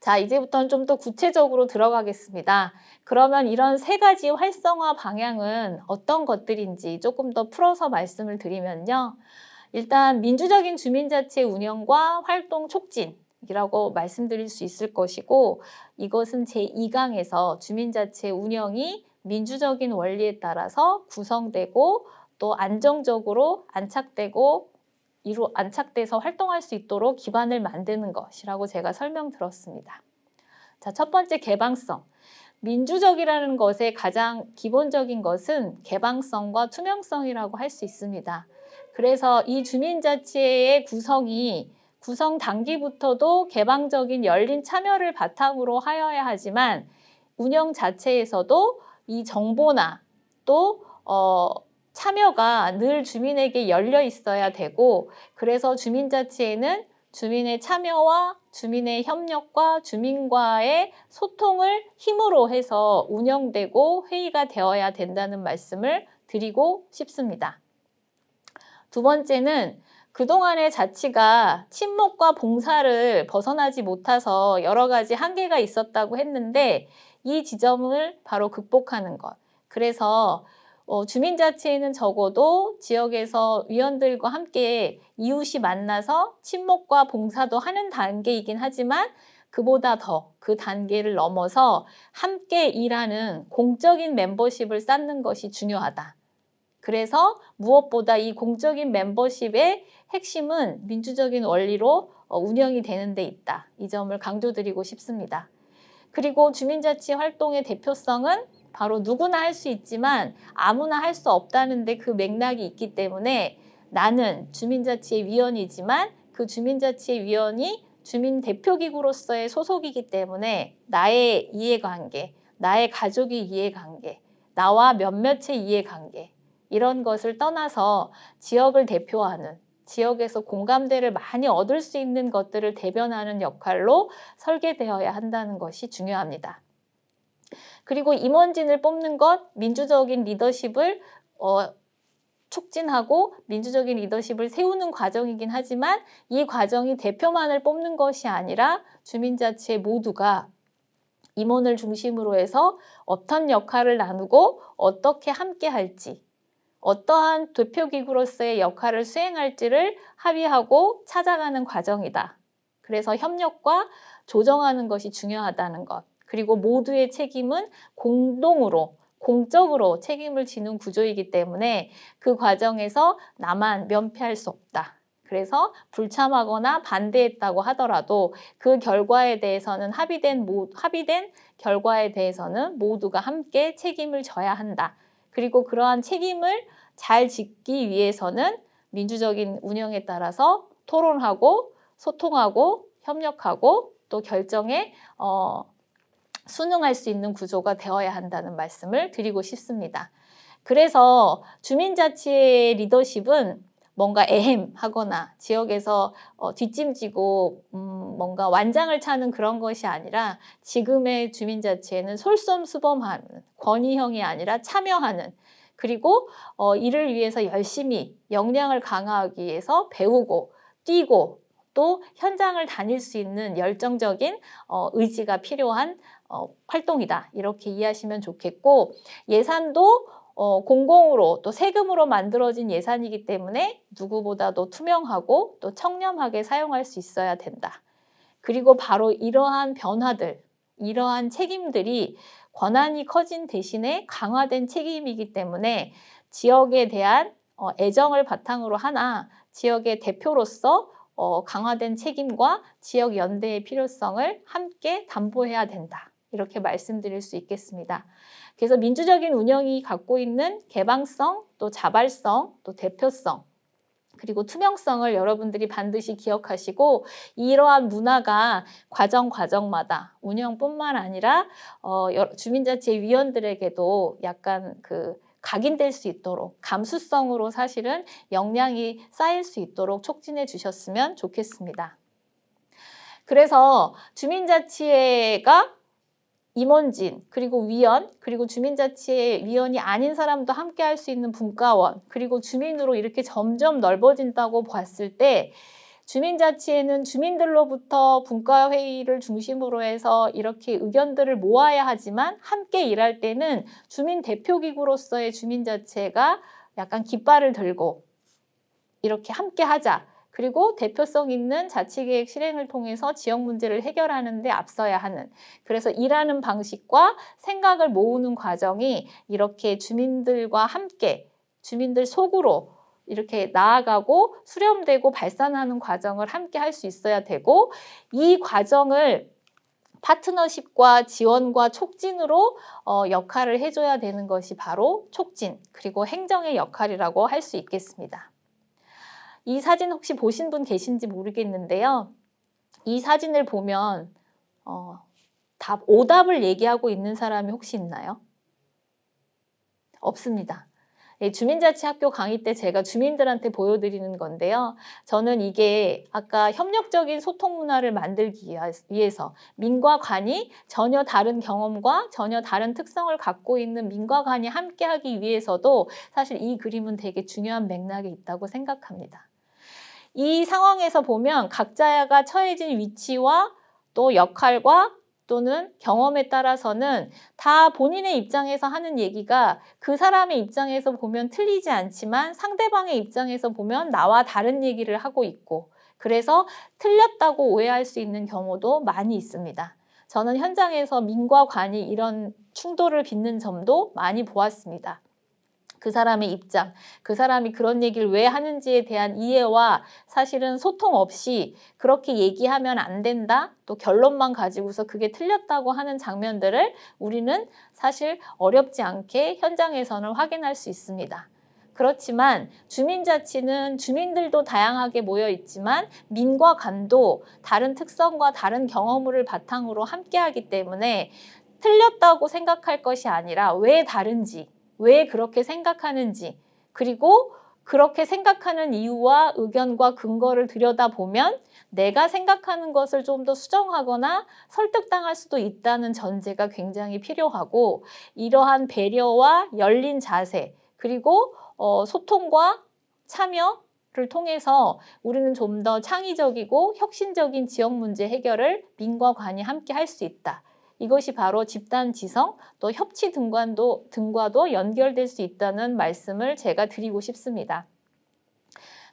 자, 이제부터는 좀 더 구체적으로 들어가겠습니다. 그러면 이런 3가지 활성화 방향은 어떤 것들인지 조금 더 풀어서 말씀을 드리면요. 일단 민주적인 주민자치 운영과 활동 촉진이라고 말씀드릴 수 있을 것이고, 이것은 제2강에서 주민자치 운영이 민주적인 원리에 따라서 구성되고 또 안정적으로 안착돼서 활동할 수 있도록 기반을 만드는 것이라고 제가 설명드렸습니다. 자, 첫 번째, 개방성. 민주적이라는 것의 가장 기본적인 것은 개방성과 투명성이라고 할 수 있습니다. 그래서 이 주민자치회의 구성 단계부터도 개방적인 열린 참여를 바탕으로 하여야 하지만, 운영 자체에서도 이 정보나 또 참여가 늘 주민에게 열려 있어야 되고, 그래서 주민자치회는 주민의 참여와 주민의 협력과 주민과의 소통을 힘으로 해서 운영되고 회의가 되어야 된다는 말씀을 드리고 싶습니다. 두 번째는 그동안의 자치가 친목과 봉사를 벗어나지 못해서 여러 가지 한계가 있었다고 했는데, 이 지점을 바로 극복하는 것. 그래서 주민자치회는 적어도 지역에서 위원들과 함께 이웃이 만나서 친목과 봉사도 하는 단계이긴 하지만, 그보다 더 그 단계를 넘어서 함께 일하는 공적인 멤버십을 쌓는 것이 중요하다. 그래서 무엇보다 이 공적인 멤버십의 핵심은 민주적인 원리로 운영이 되는 데 있다. 이 점을 강조드리고 싶습니다. 그리고 주민자치 활동의 대표성은 바로 누구나 할 수 있지만 아무나 할 수 없다는 데 그 맥락이 있기 때문에, 나는 주민자치의 위원이지만 그 주민자치의 위원이 주민대표기구로서의 소속이기 때문에 나의 이해관계, 나의 가족의 이해관계, 나와 몇몇의 이해관계, 이런 것을 떠나서 지역을 대표하는, 지역에서 공감대를 많이 얻을 수 있는 것들을 대변하는 역할로 설계되어야 한다는 것이 중요합니다. 그리고 임원진을 뽑는 것, 민주적인 리더십을 촉진하고 민주적인 리더십을 세우는 과정이긴 하지만 이 과정이 대표만을 뽑는 것이 아니라 주민자치 모두가 임원을 중심으로 해서 어떤 역할을 나누고 어떻게 함께 할지, 어떠한 대표기구로서의 역할을 수행할지를 합의하고 찾아가는 과정이다. 그래서 협력과 조정하는 것이 중요하다는 것. 그리고 모두의 책임은 공동으로, 공적으로 책임을 지는 구조이기 때문에 그 과정에서 나만 면피할 수 없다. 그래서 불참하거나 반대했다고 하더라도 그 결과에 대해서는 합의된 결과에 대해서는 모두가 함께 책임을 져야 한다. 그리고 그러한 책임을 잘 짓기 위해서는 민주적인 운영에 따라서 토론하고 소통하고 협력하고 또 결정에 순응할 수 있는 구조가 되어야 한다는 말씀을 드리고 싶습니다. 그래서 주민자치의 리더십은 뭔가 애헴하거나 지역에서 뒷짐지고 뭔가 완장을 차는 그런 것이 아니라 지금의 주민자치에는 솔선수범하는 권위형이 아니라 참여하는 그리고 이를 위해서 열심히 역량을 강화하기 위해서 배우고 뛰고 또 현장을 다닐 수 있는 열정적인 의지가 필요한 활동이다. 이렇게 이해하시면 좋겠고 예산도 공공으로 또 세금으로 만들어진 예산이기 때문에 누구보다도 투명하고 또 청렴하게 사용할 수 있어야 된다. 그리고 바로 이러한 변화들, 이러한 책임들이 권한이 커진 대신에 강화된 책임이기 때문에 지역에 대한 애정을 바탕으로 하나 지역의 대표로서 강화된 책임과 지역 연대의 필요성을 함께 담보해야 된다. 이렇게 말씀드릴 수 있겠습니다. 그래서 민주적인 운영이 갖고 있는 개방성, 또 자발성, 또 대표성, 그리고 투명성을 여러분들이 반드시 기억하시고 이러한 문화가 과정마다 운영뿐만 아니라 주민자치 위원들에게도 약간 각인될 수 있도록 감수성으로 사실은 역량이 쌓일 수 있도록 촉진해 주셨으면 좋겠습니다. 그래서 주민자치회가 임원진, 그리고 위원, 그리고 주민자치회 위원이 아닌 사람도 함께 할 수 있는 분과원, 그리고 주민으로 이렇게 점점 넓어진다고 봤을 때 주민자치회는 주민들로부터 분과회의를 중심으로 해서 이렇게 의견들을 모아야 하지만 함께 일할 때는 주민 대표기구로서의 주민자치회가 약간 깃발을 들고 이렇게 함께 하자. 그리고 대표성 있는 자치계획 실행을 통해서 지역 문제를 해결하는 데 앞서야 하는 그래서 일하는 방식과 생각을 모으는 과정이 이렇게 주민들과 함께 주민들 속으로 이렇게 나아가고 수렴되고 발산하는 과정을 함께 할 수 있어야 되고 이 과정을 파트너십과 지원과 촉진으로 역할을 해줘야 되는 것이 바로 촉진 그리고 행정의 역할이라고 할 수 있겠습니다. 이 사진 혹시 보신 분 계신지 모르겠는데요. 이 사진을 보면 오답을 얘기하고 있는 사람이 혹시 있나요? 없습니다. 주민자치학교 강의 때 제가 주민들한테 보여드리는 건데요. 저는 이게 아까 협력적인 소통 문화를 만들기 위해서 민과 관이 전혀 다른 경험과 전혀 다른 특성을 갖고 있는 민과 관이 함께하기 위해서도 사실 이 그림은 되게 중요한 맥락에 있다고 생각합니다. 이 상황에서 보면 각자가 처해진 위치와 또 역할과 또는 경험에 따라서는 다 본인의 입장에서 하는 얘기가 그 사람의 입장에서 보면 틀리지 않지만 상대방의 입장에서 보면 나와 다른 얘기를 하고 있고 그래서 틀렸다고 오해할 수 있는 경우도 많이 있습니다. 저는 현장에서 민과 관이 이런 충돌을 빚는 점도 많이 보았습니다. 그 사람의 입장, 그 사람이 그런 얘기를 왜 하는지에 대한 이해와 사실은 소통 없이 그렇게 얘기하면 안 된다, 또 결론만 가지고서 그게 틀렸다고 하는 장면들을 우리는 사실 어렵지 않게 현장에서는 확인할 수 있습니다. 그렇지만 주민자치는 주민들도 다양하게 모여 있지만 민과 관도 다른 특성과 다른 경험을 바탕으로 함께하기 때문에 틀렸다고 생각할 것이 아니라 왜 다른지, 왜 그렇게 생각하는지 그리고 그렇게 생각하는 이유와 의견과 근거를 들여다보면 내가 생각하는 것을 좀 더 수정하거나 설득당할 수도 있다는 전제가 굉장히 필요하고, 이러한 배려와 열린 자세, 그리고 소통과 참여를 통해서 우리는 좀 더 창의적이고 혁신적인 지역 문제 해결을 민과 관이 함께 할 수 있다. 이것이 바로 집단 지성, 또 협치 등과도 연결될 수 있다는 말씀을 제가 드리고 싶습니다.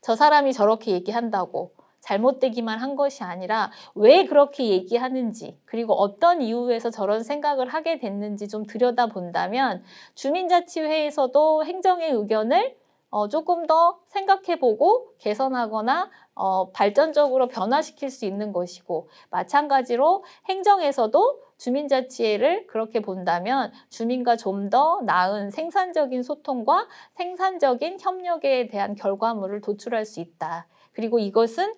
저 사람이 저렇게 얘기한다고 잘못되기만 한 것이 아니라 왜 그렇게 얘기하는지, 그리고 어떤 이유에서 저런 생각을 하게 됐는지 좀 들여다본다면 주민자치회에서도 행정의 의견을 조금 더 생각해보고 개선하거나 발전적으로 변화시킬 수 있는 것이고, 마찬가지로 행정에서도 주민자치회를 그렇게 본다면 주민과 좀 더 나은 생산적인 소통과 생산적인 협력에 대한 결과물을 도출할 수 있다. 그리고 이것은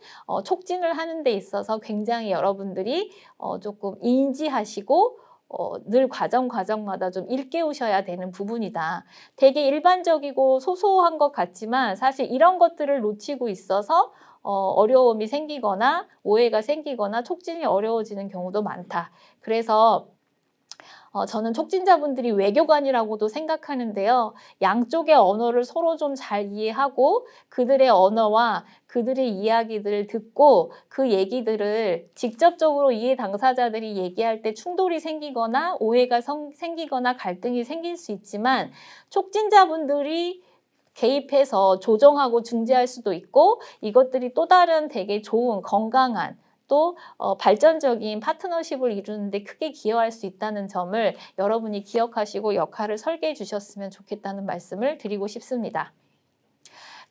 촉진을 하는 데 있어서 굉장히 여러분들이 조금 인지하시고 늘 과정마다 좀 일깨우셔야 되는 부분이다. 되게 일반적이고 소소한 것 같지만 사실 이런 것들을 놓치고 있어서 어려움이 생기거나 오해가 생기거나 촉진이 어려워지는 경우도 많다. 그래서 저는 촉진자분들이 외교관이라고도 생각하는데요. 양쪽의 언어를 서로 좀 잘 이해하고 그들의 언어와 그들의 이야기들을 듣고 그 얘기들을 직접적으로 이해 당사자들이 얘기할 때 충돌이 생기거나 오해가 생기거나 갈등이 생길 수 있지만, 촉진자분들이 개입해서 조정하고 중재할 수도 있고, 이것들이 또 다른 되게 좋은 건강한 또 발전적인 파트너십을 이루는 데 크게 기여할 수 있다는 점을 여러분이 기억하시고 역할을 설계해 주셨으면 좋겠다는 말씀을 드리고 싶습니다.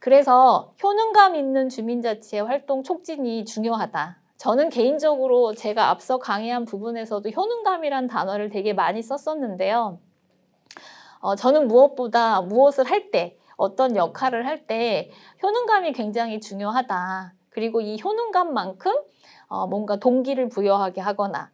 그래서 효능감 있는 주민자치의 활동 촉진이 중요하다. 저는 개인적으로 제가 앞서 강의한 부분에서도 효능감이란 단어를 되게 많이 썼었는데요. 저는 무엇보다 무엇을 할 때, 어떤 역할을 할 때 효능감이 굉장히 중요하다. 그리고 이 효능감만큼 뭔가 동기를 부여하게 하거나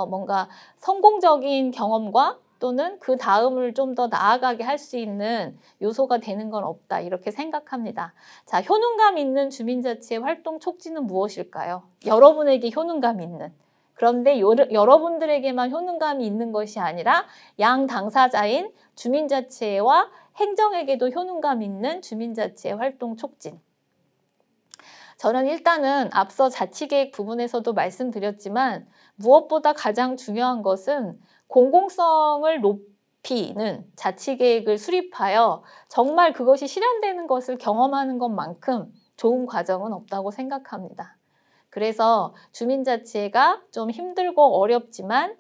뭔가 성공적인 경험과 또는 그 다음을 좀 더 나아가게 할 수 있는 요소가 되는 건 없다, 이렇게 생각합니다. 자, 효능감 있는 주민자치의 활동 촉진은 무엇일까요? 여러분에게 효능감 있는. 그런데 여러분들에게만 효능감이 있는 것이 아니라 양 당사자인 주민자치회와 행정에게도 효능감 있는 주민자치의 활동 촉진. 저는 일단은 앞서 자치계획 부분에서도 말씀드렸지만 무엇보다 가장 중요한 것은 공공성을 높이는 자치계획을 수립하여 정말 그것이 실현되는 것을 경험하는 것만큼 좋은 과정은 없다고 생각합니다. 그래서 주민자치회가 좀 힘들고 어렵지만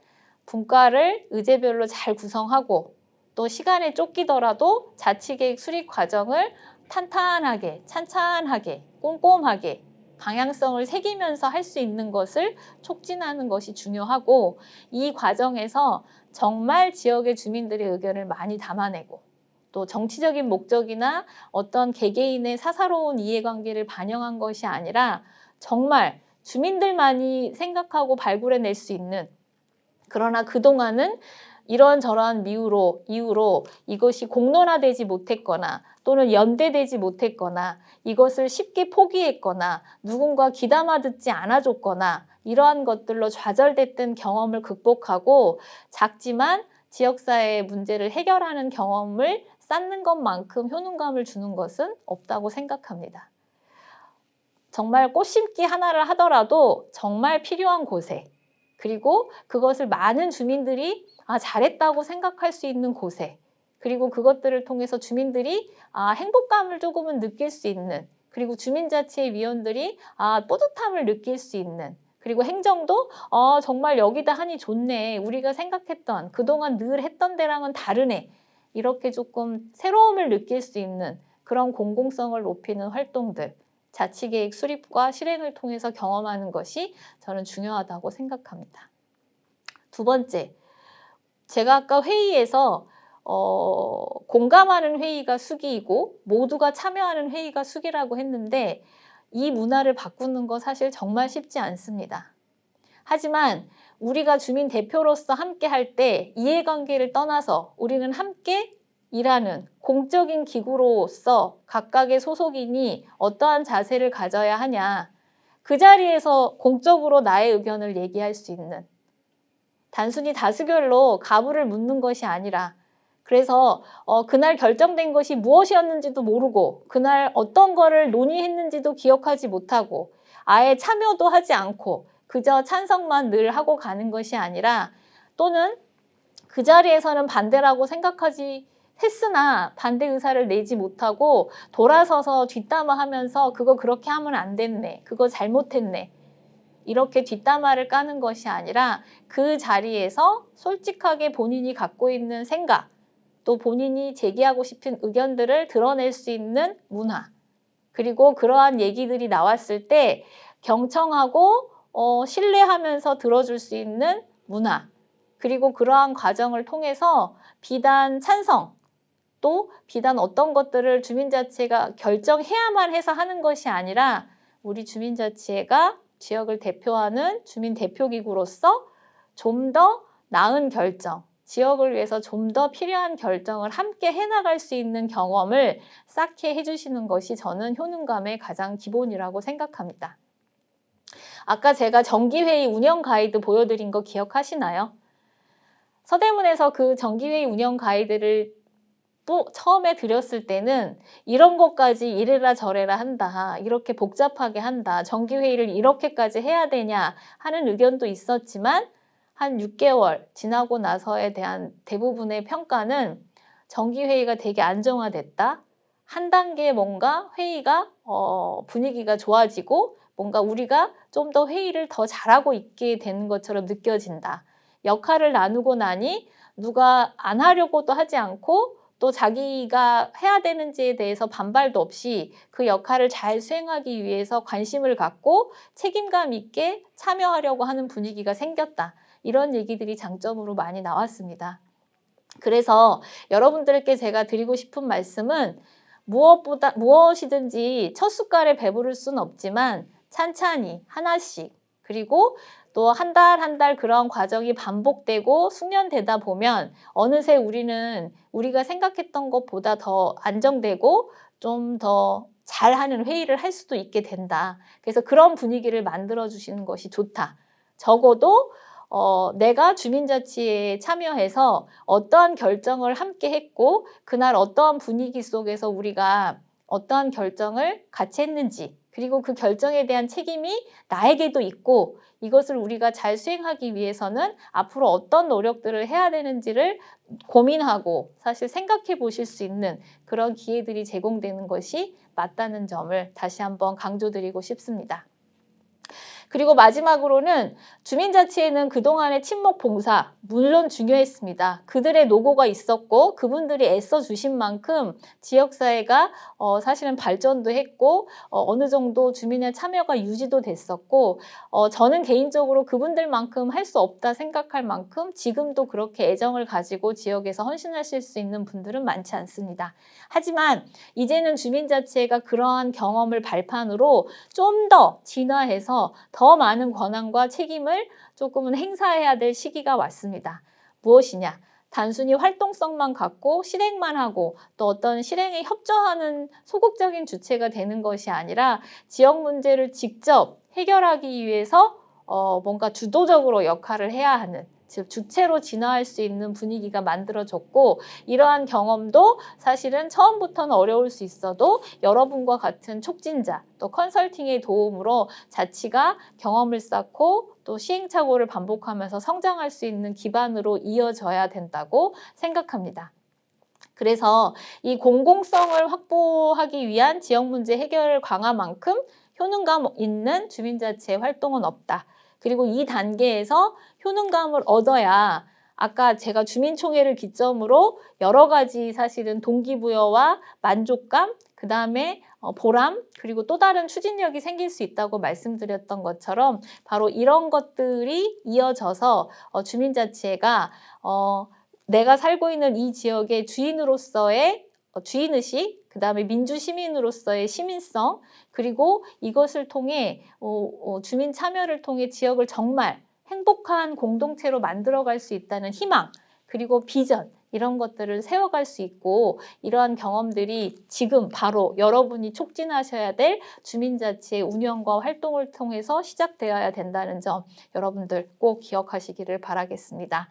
분과를 의제별로 잘 구성하고 또 시간에 쫓기더라도 자치계획 수립 과정을 탄탄하게, 찬찬하게, 꼼꼼하게 방향성을 새기면서 할 수 있는 것을 촉진하는 것이 중요하고, 이 과정에서 정말 지역의 주민들의 의견을 많이 담아내고 또 정치적인 목적이나 어떤 개개인의 사사로운 이해관계를 반영한 것이 아니라 정말 주민들만이 생각하고 발굴해낼 수 있는, 그러나 그동안은 이런저런 이유로 이것이 공론화되지 못했거나 또는 연대되지 못했거나 이것을 쉽게 포기했거나 누군가 귀담아 듣지 않아줬거나 이러한 것들로 좌절됐던 경험을 극복하고 작지만 지역사회의 문제를 해결하는 경험을 쌓는 것만큼 효능감을 주는 것은 없다고 생각합니다. 정말 꽃 심기 하나를 하더라도 정말 필요한 곳에, 그리고 그것을 많은 주민들이 잘했다고 생각할 수 있는 곳에, 그리고 그것들을 통해서 주민들이 행복감을 조금은 느낄 수 있는, 그리고 주민자치회 위원들이 뿌듯함을 느낄 수 있는, 그리고 행정도 정말 여기다 하니 좋네, 우리가 생각했던 그동안 늘 했던 데랑은 다르네, 이렇게 조금 새로움을 느낄 수 있는 그런 공공성을 높이는 활동들, 자치계획 수립과 실행을 통해서 경험하는 것이 저는 중요하다고 생각합니다. 두 번째, 제가 아까 회의에서 공감하는 회의가 수기이고 모두가 참여하는 회의가 수기라고 했는데, 이 문화를 바꾸는 거 사실 정말 쉽지 않습니다. 하지만 우리가 주민 대표로서 함께 할 때 이해관계를 떠나서 우리는 함께 일하는 공적인 기구로서 각각의 소속인이 어떠한 자세를 가져야 하냐. 그 자리에서 공적으로 나의 의견을 얘기할 수 있는, 단순히 다수결로 가부를 묻는 것이 아니라, 그래서 그날 결정된 것이 무엇이었는지도 모르고 그날 어떤 거를 논의했는지도 기억하지 못하고 아예 참여도 하지 않고 그저 찬성만 늘 하고 가는 것이 아니라, 또는 그 자리에서는 반대라고 생각하지 했으나 반대 의사를 내지 못하고 돌아서서 뒷담화하면서 그거 그렇게 하면 안 됐네, 그거 잘못했네, 이렇게 뒷담화를 까는 것이 아니라 그 자리에서 솔직하게 본인이 갖고 있는 생각, 또 본인이 제기하고 싶은 의견들을 드러낼 수 있는 문화, 그리고 그러한 얘기들이 나왔을 때 경청하고 신뢰하면서 들어줄 수 있는 문화, 그리고 그러한 과정을 통해서 비단 찬성, 또 비단 어떤 것들을 주민자치회가 결정해야만 해서 하는 것이 아니라 우리 주민자치회가 지역을 대표하는 주민대표기구로서 좀 더 나은 결정, 지역을 위해서 좀 더 필요한 결정을 함께 해나갈 수 있는 경험을 쌓게 해주시는 것이 저는 효능감의 가장 기본이라고 생각합니다. 아까 제가 정기회의 운영 가이드 보여드린 거 기억하시나요? 서대문에서 그 정기회의 운영 가이드를 또 처음에 드렸을 때는 이런 것까지 이래라 저래라 한다, 이렇게 복잡하게 한다, 정기회의를 이렇게까지 해야 되냐 하는 의견도 있었지만 한 6개월 지나고 나서에 대한 대부분의 평가는 정기회의가 되게 안정화됐다, 한 단계 뭔가 회의가 분위기가 좋아지고 뭔가 우리가 좀 더 회의를 더 잘하고 있게 되는 것처럼 느껴진다, 역할을 나누고 나니 누가 안 하려고도 하지 않고 또 자기가 해야 되는지에 대해서 반발도 없이 그 역할을 잘 수행하기 위해서 관심을 갖고 책임감 있게 참여하려고 하는 분위기가 생겼다, 이런 얘기들이 장점으로 많이 나왔습니다. 그래서 여러분들께 제가 드리고 싶은 말씀은 무엇이든지 첫 숟갈에 배부를 수는 없지만 찬찬히 하나씩, 그리고 또 한 달 한 달 그런 과정이 반복되고 숙련되다 보면 어느새 우리는 우리가 생각했던 것보다 더 안정되고 좀 더 잘하는 회의를 할 수도 있게 된다. 그래서 그런 분위기를 만들어 주시는 것이 좋다. 적어도 내가 주민자치에 참여해서 어떠한 결정을 함께 했고 그날 어떠한 분위기 속에서 우리가 어떠한 결정을 같이 했는지, 그리고 그 결정에 대한 책임이 나에게도 있고 이것을 우리가 잘 수행하기 위해서는 앞으로 어떤 노력들을 해야 되는지를 고민하고 사실 생각해 보실 수 있는 그런 기회들이 제공되는 것이 맞다는 점을 다시 한번 강조드리고 싶습니다. 그리고 마지막으로는 주민자치회는 그동안의 친목 봉사 물론 중요했습니다. 그들의 노고가 있었고 그분들이 애써 주신 만큼 지역사회가 사실은 발전도 했고 어느 정도 주민의 참여가 유지도 됐었고 저는 개인적으로 그분들만큼 할 수 없다 생각할 만큼 지금도 그렇게 애정을 가지고 지역에서 헌신하실 수 있는 분들은 많지 않습니다. 하지만 이제는 주민자치회가 그러한 경험을 발판으로 좀 더 진화해서 더 많은 권한과 책임을 조금은 행사해야 될 시기가 왔습니다. 무엇이냐? 단순히 활동성만 갖고 실행만 하고 또 어떤 실행에 협조하는 소극적인 주체가 되는 것이 아니라 지역 문제를 직접 해결하기 위해서 뭔가 주도적으로 역할을 해야 하는, 즉 주체로 진화할 수 있는 분위기가 만들어졌고, 이러한 경험도 사실은 처음부터는 어려울 수 있어도 여러분과 같은 촉진자 또 컨설팅의 도움으로 자치가 경험을 쌓고 또 시행착오를 반복하면서 성장할 수 있는 기반으로 이어져야 된다고 생각합니다. 그래서 이 공공성을 확보하기 위한 지역 문제 해결 강화만큼 효능감 있는 주민자치회 활동은 없다. 그리고 이 단계에서 효능감을 얻어야 아까 제가 주민총회를 기점으로 여러 가지 사실은 동기부여와 만족감, 그 다음에 보람, 그리고 또 다른 추진력이 생길 수 있다고 말씀드렸던 것처럼 바로 이런 것들이 이어져서 주민자치회가 내가 살고 있는 이 지역의 주인으로서의 주인의식, 그 다음에 민주시민으로서의 시민성, 그리고 이것을 통해 주민 참여를 통해 지역을 정말 행복한 공동체로 만들어갈 수 있다는 희망, 그리고 비전, 이런 것들을 세워갈 수 있고 이러한 경험들이 지금 바로 여러분이 촉진하셔야 될 주민자치의 운영과 활동을 통해서 시작되어야 된다는 점 여러분들 꼭 기억하시기를 바라겠습니다.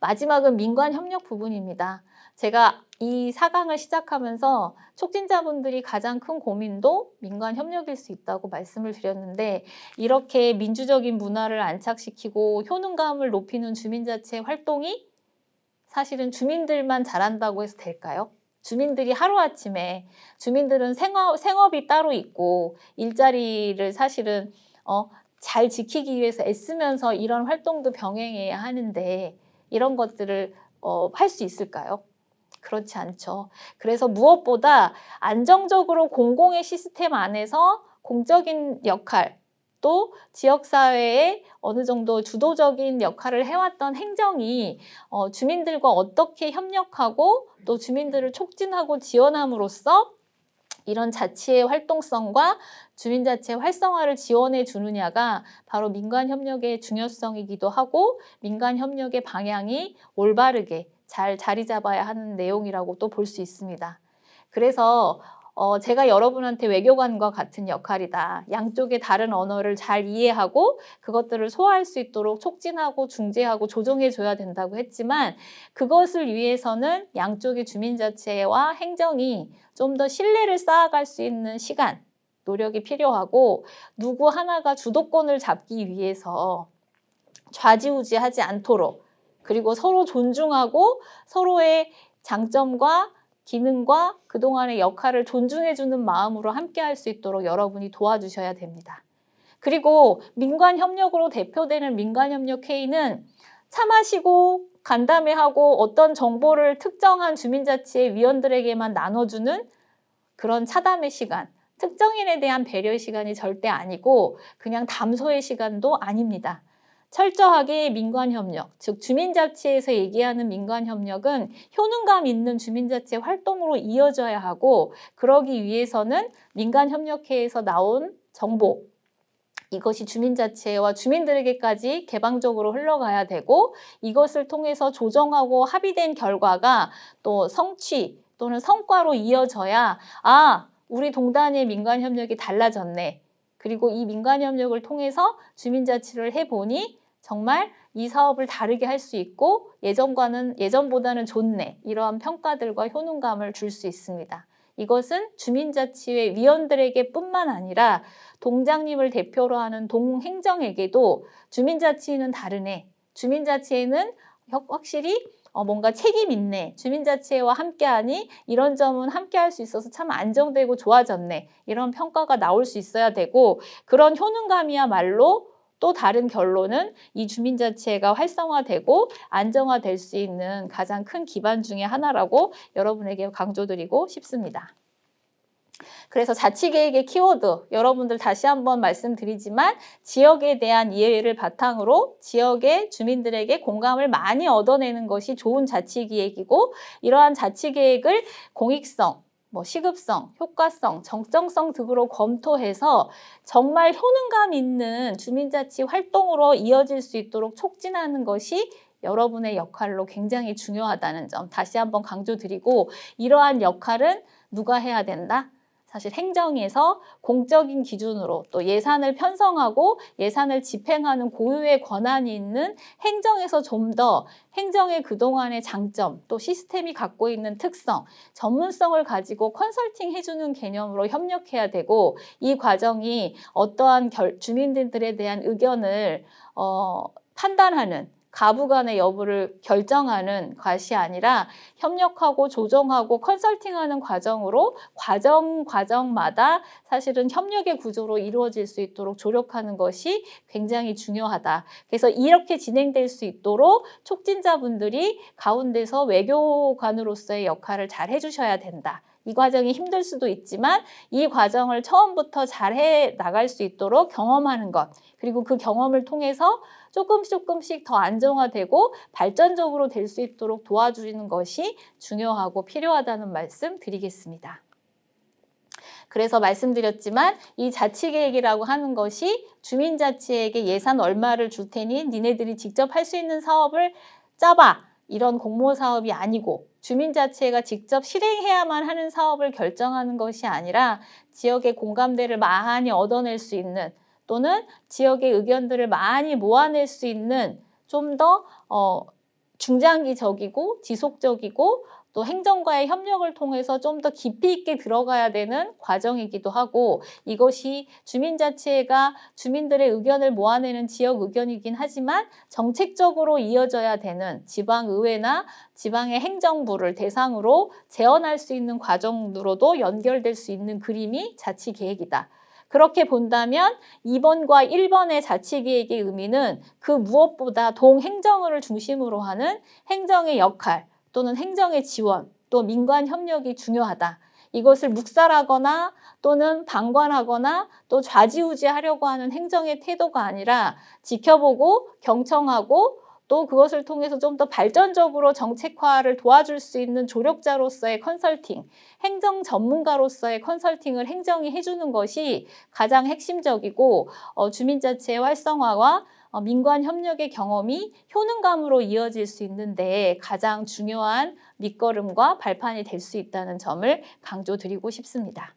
마지막은 민관협력 부분입니다. 제가 이 4강을 시작하면서 촉진자분들이 가장 큰 고민도 민관협력일 수 있다고 말씀을 드렸는데 이렇게 민주적인 문화를 안착시키고 효능감을 높이는 주민자치 활동이 사실은 주민들만 잘한다고 해서 될까요? 주민들이 하루아침에 주민들은 생업이 따로 있고 일자리를 사실은 잘 지키기 위해서 애쓰면서 이런 활동도 병행해야 하는데 이런 것들을 할 수 있을까요? 그렇지 않죠. 그래서 무엇보다 안정적으로 공공의 시스템 안에서 공적인 역할 또 지역사회에 어느 정도 주도적인 역할을 해왔던 행정이 주민들과 어떻게 협력하고 또 주민들을 촉진하고 지원함으로써 이런 자치의 활동성과 주민자치의 활성화를 지원해 주느냐가 바로 민관협력의 중요성이기도 하고 민관협력의 방향이 올바르게 잘 자리 잡아야 하는 내용이라고 또 볼 수 있습니다. 그래서 제가 여러분한테 외교관과 같은 역할이다. 양쪽의 다른 언어를 잘 이해하고 그것들을 소화할 수 있도록 촉진하고 중재하고 조정해 줘야 된다고 했지만 그것을 위해서는 양쪽의 주민자치와 행정이 좀 더 신뢰를 쌓아갈 수 있는 시간, 노력이 필요하고 누구 하나가 주도권을 잡기 위해서 좌지우지하지 않도록 그리고 서로 존중하고 서로의 장점과 기능과 그동안의 역할을 존중해주는 마음으로 함께할 수 있도록 여러분이 도와주셔야 됩니다. 그리고 민관협력으로 대표되는 민관협력회의는 차 마시고 간담회하고 어떤 정보를 특정한 주민자치의 위원들에게만 나눠주는 그런 차담의 시간, 특정인에 대한 배려의 시간이 절대 아니고 그냥 담소의 시간도 아닙니다. 철저하게 민관협력, 즉 주민자치에서 얘기하는 민관협력은 효능감 있는 주민자치 활동으로 이어져야 하고 그러기 위해서는 민관협력회에서 나온 정보, 이것이 주민자치회와 주민들에게까지 개방적으로 흘러가야 되고 이것을 통해서 조정하고 합의된 결과가 또 성취 또는 성과로 이어져야 우리 동단의 민관협력이 달라졌네. 그리고 이 민관협력을 통해서 주민자치를 해보니 정말 이 사업을 다르게 할 수 있고 예전보다는 좋네. 이러한 평가들과 효능감을 줄 수 있습니다. 이것은 주민자치회 위원들에게 뿐만 아니라 동장님을 대표로 하는 동행정에게도 주민자치회는 다르네. 주민자치회는 확실히 뭔가 책임 있네. 주민자치회와 함께하니 이런 점은 함께할 수 있어서 참 안정되고 좋아졌네. 이런 평가가 나올 수 있어야 되고 그런 효능감이야말로 또 다른 결론은 이 주민자치회가 활성화되고 안정화될 수 있는 가장 큰 기반 중에 하나라고 여러분에게 강조드리고 싶습니다. 그래서 자치계획의 키워드 여러분들 다시 한번 말씀드리지만 지역에 대한 이해를 바탕으로 지역의 주민들에게 공감을 많이 얻어내는 것이 좋은 자치기획이고 이러한 자치계획을 공익성, 시급성, 효과성, 정정성 등으로 검토해서 정말 효능감 있는 주민자치 활동으로 이어질 수 있도록 촉진하는 것이 여러분의 역할로 굉장히 중요하다는 점 다시 한번 강조드리고 이러한 역할은 누가 해야 된다? 사실 행정에서 공적인 기준으로 또 예산을 편성하고 예산을 집행하는 고유의 권한이 있는 행정에서 좀 더 행정의 그동안의 장점 또 시스템이 갖고 있는 특성, 전문성을 가지고 컨설팅 해주는 개념으로 협력해야 되고 이 과정이 어떠한 주민들에 대한 의견을 판단하는 가부간의 여부를 결정하는 것이 아니라 협력하고 조정하고 컨설팅하는 과정으로 과정마다 사실은 협력의 구조로 이루어질 수 있도록 조력하는 것이 굉장히 중요하다. 그래서 이렇게 진행될 수 있도록 촉진자분들이 가운데서 외교관으로서의 역할을 잘 해주셔야 된다. 이 과정이 힘들 수도 있지만 이 과정을 처음부터 잘 해 나갈 수 있도록 경험하는 것 그리고 그 경험을 통해서 조금씩 더 안정화되고 발전적으로 될 수 있도록 도와주는 것이 중요하고 필요하다는 말씀 드리겠습니다. 그래서 말씀드렸지만 이 자치계획이라고 하는 것이 주민자치에게 예산 얼마를 줄 테니 니네들이 직접 할 수 있는 사업을 짜봐. 이런 공모 사업이 아니고 주민자치회가 직접 실행해야만 하는 사업을 결정하는 것이 아니라 지역의 공감대를 많이 얻어낼 수 있는 또는 지역의 의견들을 많이 모아낼 수 있는 좀 더 중장기적이고 지속적이고 또 행정과의 협력을 통해서 좀 더 깊이 있게 들어가야 되는 과정이기도 하고 이것이 주민자치회가 주민들의 의견을 모아내는 지역 의견이긴 하지만 정책적으로 이어져야 되는 지방의회나 지방의 행정부를 대상으로 제언할 수 있는 과정으로도 연결될 수 있는 그림이 자치계획이다. 그렇게 본다면 2번과 1번의 자치계획의 의미는 그 무엇보다 동행정을 중심으로 하는 행정의 역할 또는 행정의 지원 또 민관 협력이 중요하다. 이것을 묵살하거나 또는 방관하거나 또 좌지우지하려고 하는 행정의 태도가 아니라 지켜보고 경청하고 또 그것을 통해서 좀 더 발전적으로 정책화를 도와줄 수 있는 조력자로서의 컨설팅, 행정 전문가로서의 컨설팅을 행정이 해주는 것이 가장 핵심적이고 주민자치의 활성화와 민관 협력의 경험이 효능감으로 이어질 수 있는데 가장 중요한 밑거름과 발판이 될 수 있다는 점을 강조드리고 싶습니다.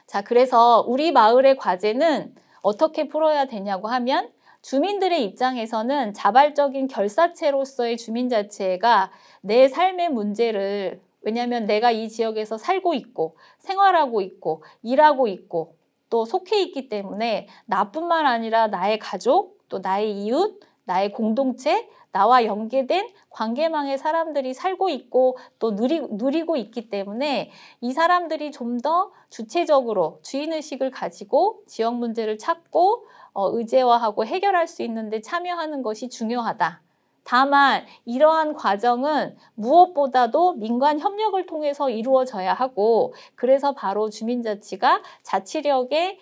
자, 그래서 우리 마을의 과제는 어떻게 풀어야 되냐고 하면 주민들의 입장에서는 자발적인 결사체로서의 주민자치회가 내 삶의 문제를 왜냐하면 내가 이 지역에서 살고 있고 생활하고 있고 일하고 있고 또 속해 있기 때문에 나뿐만 아니라 나의 가족, 또 나의 이웃, 나의 공동체, 나와 연계된 관계망의 사람들이 살고 있고 또 누리고 있기 때문에 이 사람들이 좀 더 주체적으로 주인의식을 가지고 지역 문제를 찾고 의제화하고 해결할 수 있는데 참여하는 것이 중요하다. 다만 이러한 과정은 무엇보다도 민관 협력을 통해서 이루어져야 하고 그래서 바로 주민자치가 자치력의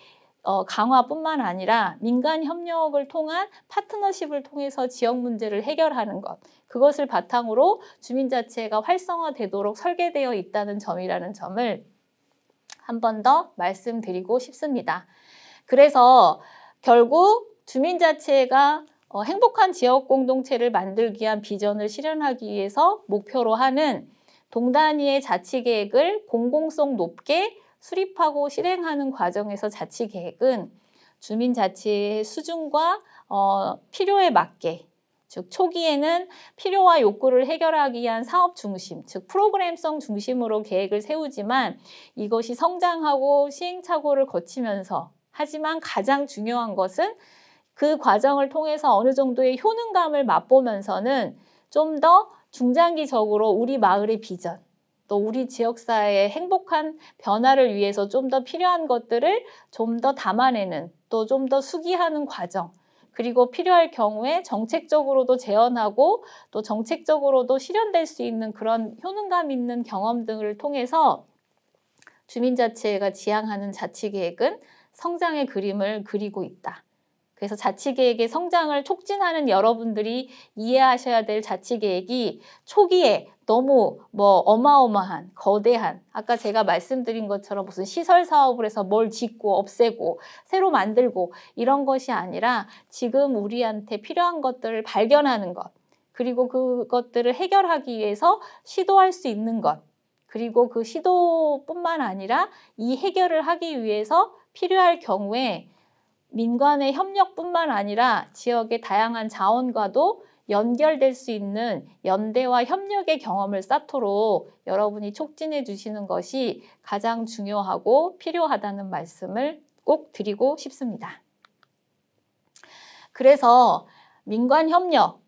강화뿐만 아니라 민간 협력을 통한 파트너십을 통해서 지역 문제를 해결하는 것 그것을 바탕으로 주민자치회가 활성화되도록 설계되어 있다는 점이라는 점을 한 번 더 말씀드리고 싶습니다. 그래서 결국 주민자치회가 행복한 지역 공동체를 만들기 위한 비전을 실현하기 위해서 목표로 하는 동단위의 자치계획을 공공성 높게 수립하고 실행하는 과정에서 자치계획은 주민자치의 수준과 필요에 맞게 즉 초기에는 필요와 욕구를 해결하기 위한 사업 중심, 즉 프로그램성 중심으로 계획을 세우지만 이것이 성장하고 시행착오를 거치면서 하지만 가장 중요한 것은 그 과정을 통해서 어느 정도의 효능감을 맛보면서는 좀 더 중장기적으로 우리 마을의 비전, 또 우리 지역사회의 행복한 변화를 위해서 좀 더 필요한 것들을 좀 더 담아내는 또 좀 더 수기하는 과정 그리고 필요할 경우에 정책적으로도 제언하고 또 정책적으로도 실현될 수 있는 그런 효능감 있는 경험 등을 통해서 주민자치회가 지향하는 자치계획은 성장의 그림을 그리고 있다. 그래서 자치계획의 성장을 촉진하는 여러분들이 이해하셔야 될 자치계획이 초기에 너무 어마어마한, 거대한 아까 제가 말씀드린 것처럼 무슨 시설 사업을 해서 뭘 짓고 없애고 새로 만들고 이런 것이 아니라 지금 우리한테 필요한 것들을 발견하는 것 그리고 그것들을 해결하기 위해서 시도할 수 있는 것 그리고 그 시도뿐만 아니라 이 해결을 하기 위해서 필요할 경우에 민간의 협력뿐만 아니라 지역의 다양한 자원과도 연결될 수 있는 연대와 협력의 경험을 쌓도록 여러분이 촉진해 주시는 것이 가장 중요하고 필요하다는 말씀을 꼭 드리고 싶습니다. 그래서 민간협력,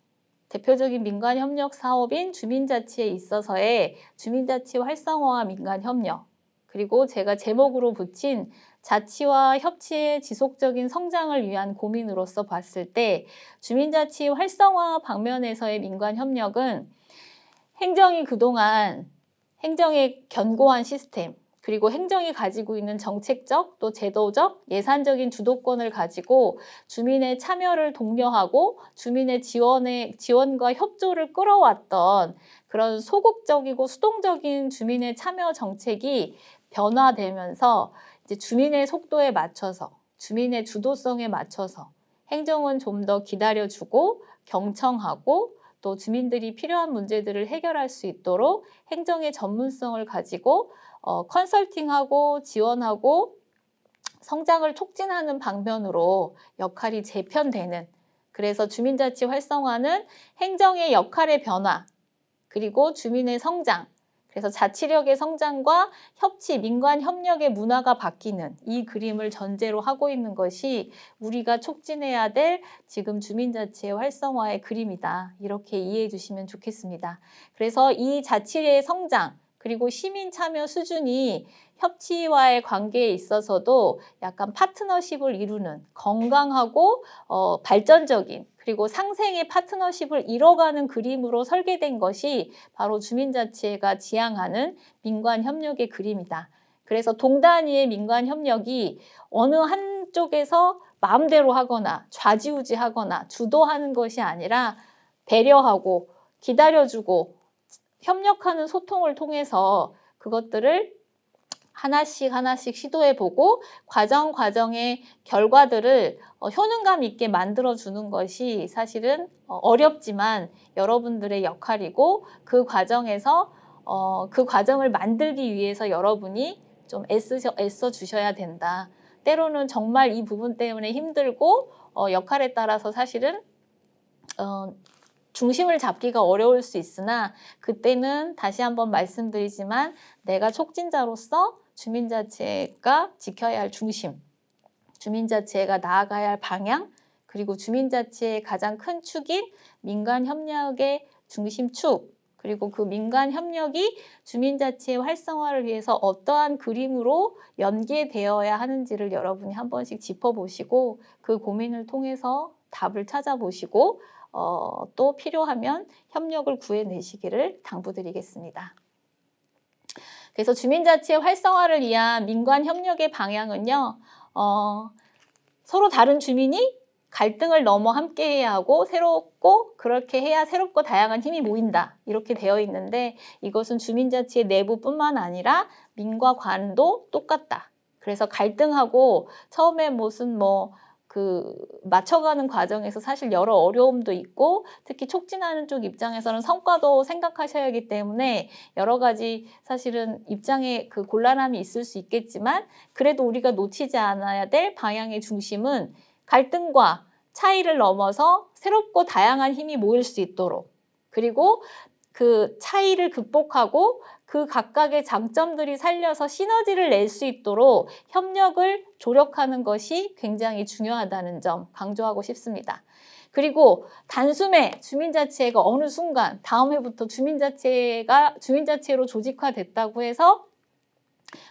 대표적인 민간협력 사업인 주민자치에 있어서의 주민자치 활성화와 민간협력 그리고 제가 제목으로 붙인 자치와 협치의 지속적인 성장을 위한 고민으로서 봤을 때 주민자치 활성화 방면에서의 민관협력은 행정이 그동안 행정의 견고한 시스템 그리고 행정이 가지고 있는 정책적 또 제도적 예산적인 주도권을 가지고 주민의 참여를 독려하고 주민의 지원과 협조를 끌어왔던 그런 소극적이고 수동적인 주민의 참여 정책이 변화되면서 이제 주민의 속도에 맞춰서 주민의 주도성에 맞춰서 행정은 좀 더 기다려주고 경청하고 또 주민들이 필요한 문제들을 해결할 수 있도록 행정의 전문성을 가지고 컨설팅하고 지원하고 성장을 촉진하는 방면으로 역할이 재편되는, 그래서 주민자치 활성화는 행정의 역할의 변화, 그리고 주민의 성장, 그래서 자치력의 성장과 협치, 민관 협력의 문화가 바뀌는 이 그림을 전제로 하고 있는 것이 우리가 촉진해야 될 지금 주민자치의 활성화의 그림이다. 이렇게 이해해 주시면 좋겠습니다. 그래서 이 자치의 성장, 그리고 시민 참여 수준이 협치와의 관계에 있어서도 약간 파트너십을 이루는 건강하고 발전적인, 그리고 상생의 파트너십을 이뤄가는 그림으로 설계된 것이 바로 주민자치가 지향하는 민관협력의 그림이다. 그래서 동단위의 민관협력이 어느 한쪽에서 마음대로 하거나 좌지우지하거나 주도하는 것이 아니라 배려하고 기다려주고 협력하는 소통을 통해서 그것들을 하나씩 시도해보고 과정의 결과들을 효능감 있게 만들어주는 것이 사실은 어렵지만 여러분들의 역할이고, 그 과정에서 그 과정을 만들기 위해서 여러분이 좀 애써 주셔야 된다. 때로는 정말 이 부분 때문에 힘들고 역할에 따라서 사실은 중심을 잡기가 어려울 수 있으나, 그때는 다시 한번 말씀드리지만 내가 촉진자로서 주민자치가 지켜야 할 중심, 주민자치가 나아가야 할 방향, 그리고 주민자치의 가장 큰 축인 민간협력의 중심축, 그리고 그 민간협력이 주민자치의 활성화를 위해서 어떠한 그림으로 연계되어야 하는지를 여러분이 한 번씩 짚어보시고 그 고민을 통해서 답을 찾아보시고 또 필요하면 협력을 구해내시기를 당부드리겠습니다. 그래서 주민자치의 활성화를 위한 민관협력의 방향은요, 서로 다른 주민이 갈등을 넘어 함께해야 하고 새롭고, 그렇게 해야 새롭고 다양한 힘이 모인다, 이렇게 되어 있는데, 이것은 주민자치의 내부뿐만 아니라 민과 관도 똑같다. 그래서 갈등하고 처음에 무슨 맞춰가는 과정에서 사실 여러 어려움도 있고, 특히 촉진하는 쪽 입장에서는 성과도 생각하셔야 하기 때문에 여러 가지 사실은 입장에 그 곤란함이 있을 수 있겠지만, 그래도 우리가 놓치지 않아야 될 방향의 중심은 갈등과 차이를 넘어서 새롭고 다양한 힘이 모일 수 있도록, 그리고 그 차이를 극복하고 그 각각의 장점들이 살려서 시너지를 낼 수 있도록 협력을 조력하는 것이 굉장히 중요하다는 점 강조하고 싶습니다. 그리고 단숨에 주민자치회가 어느 순간 다음 해부터 주민자치회로 조직화됐다고 해서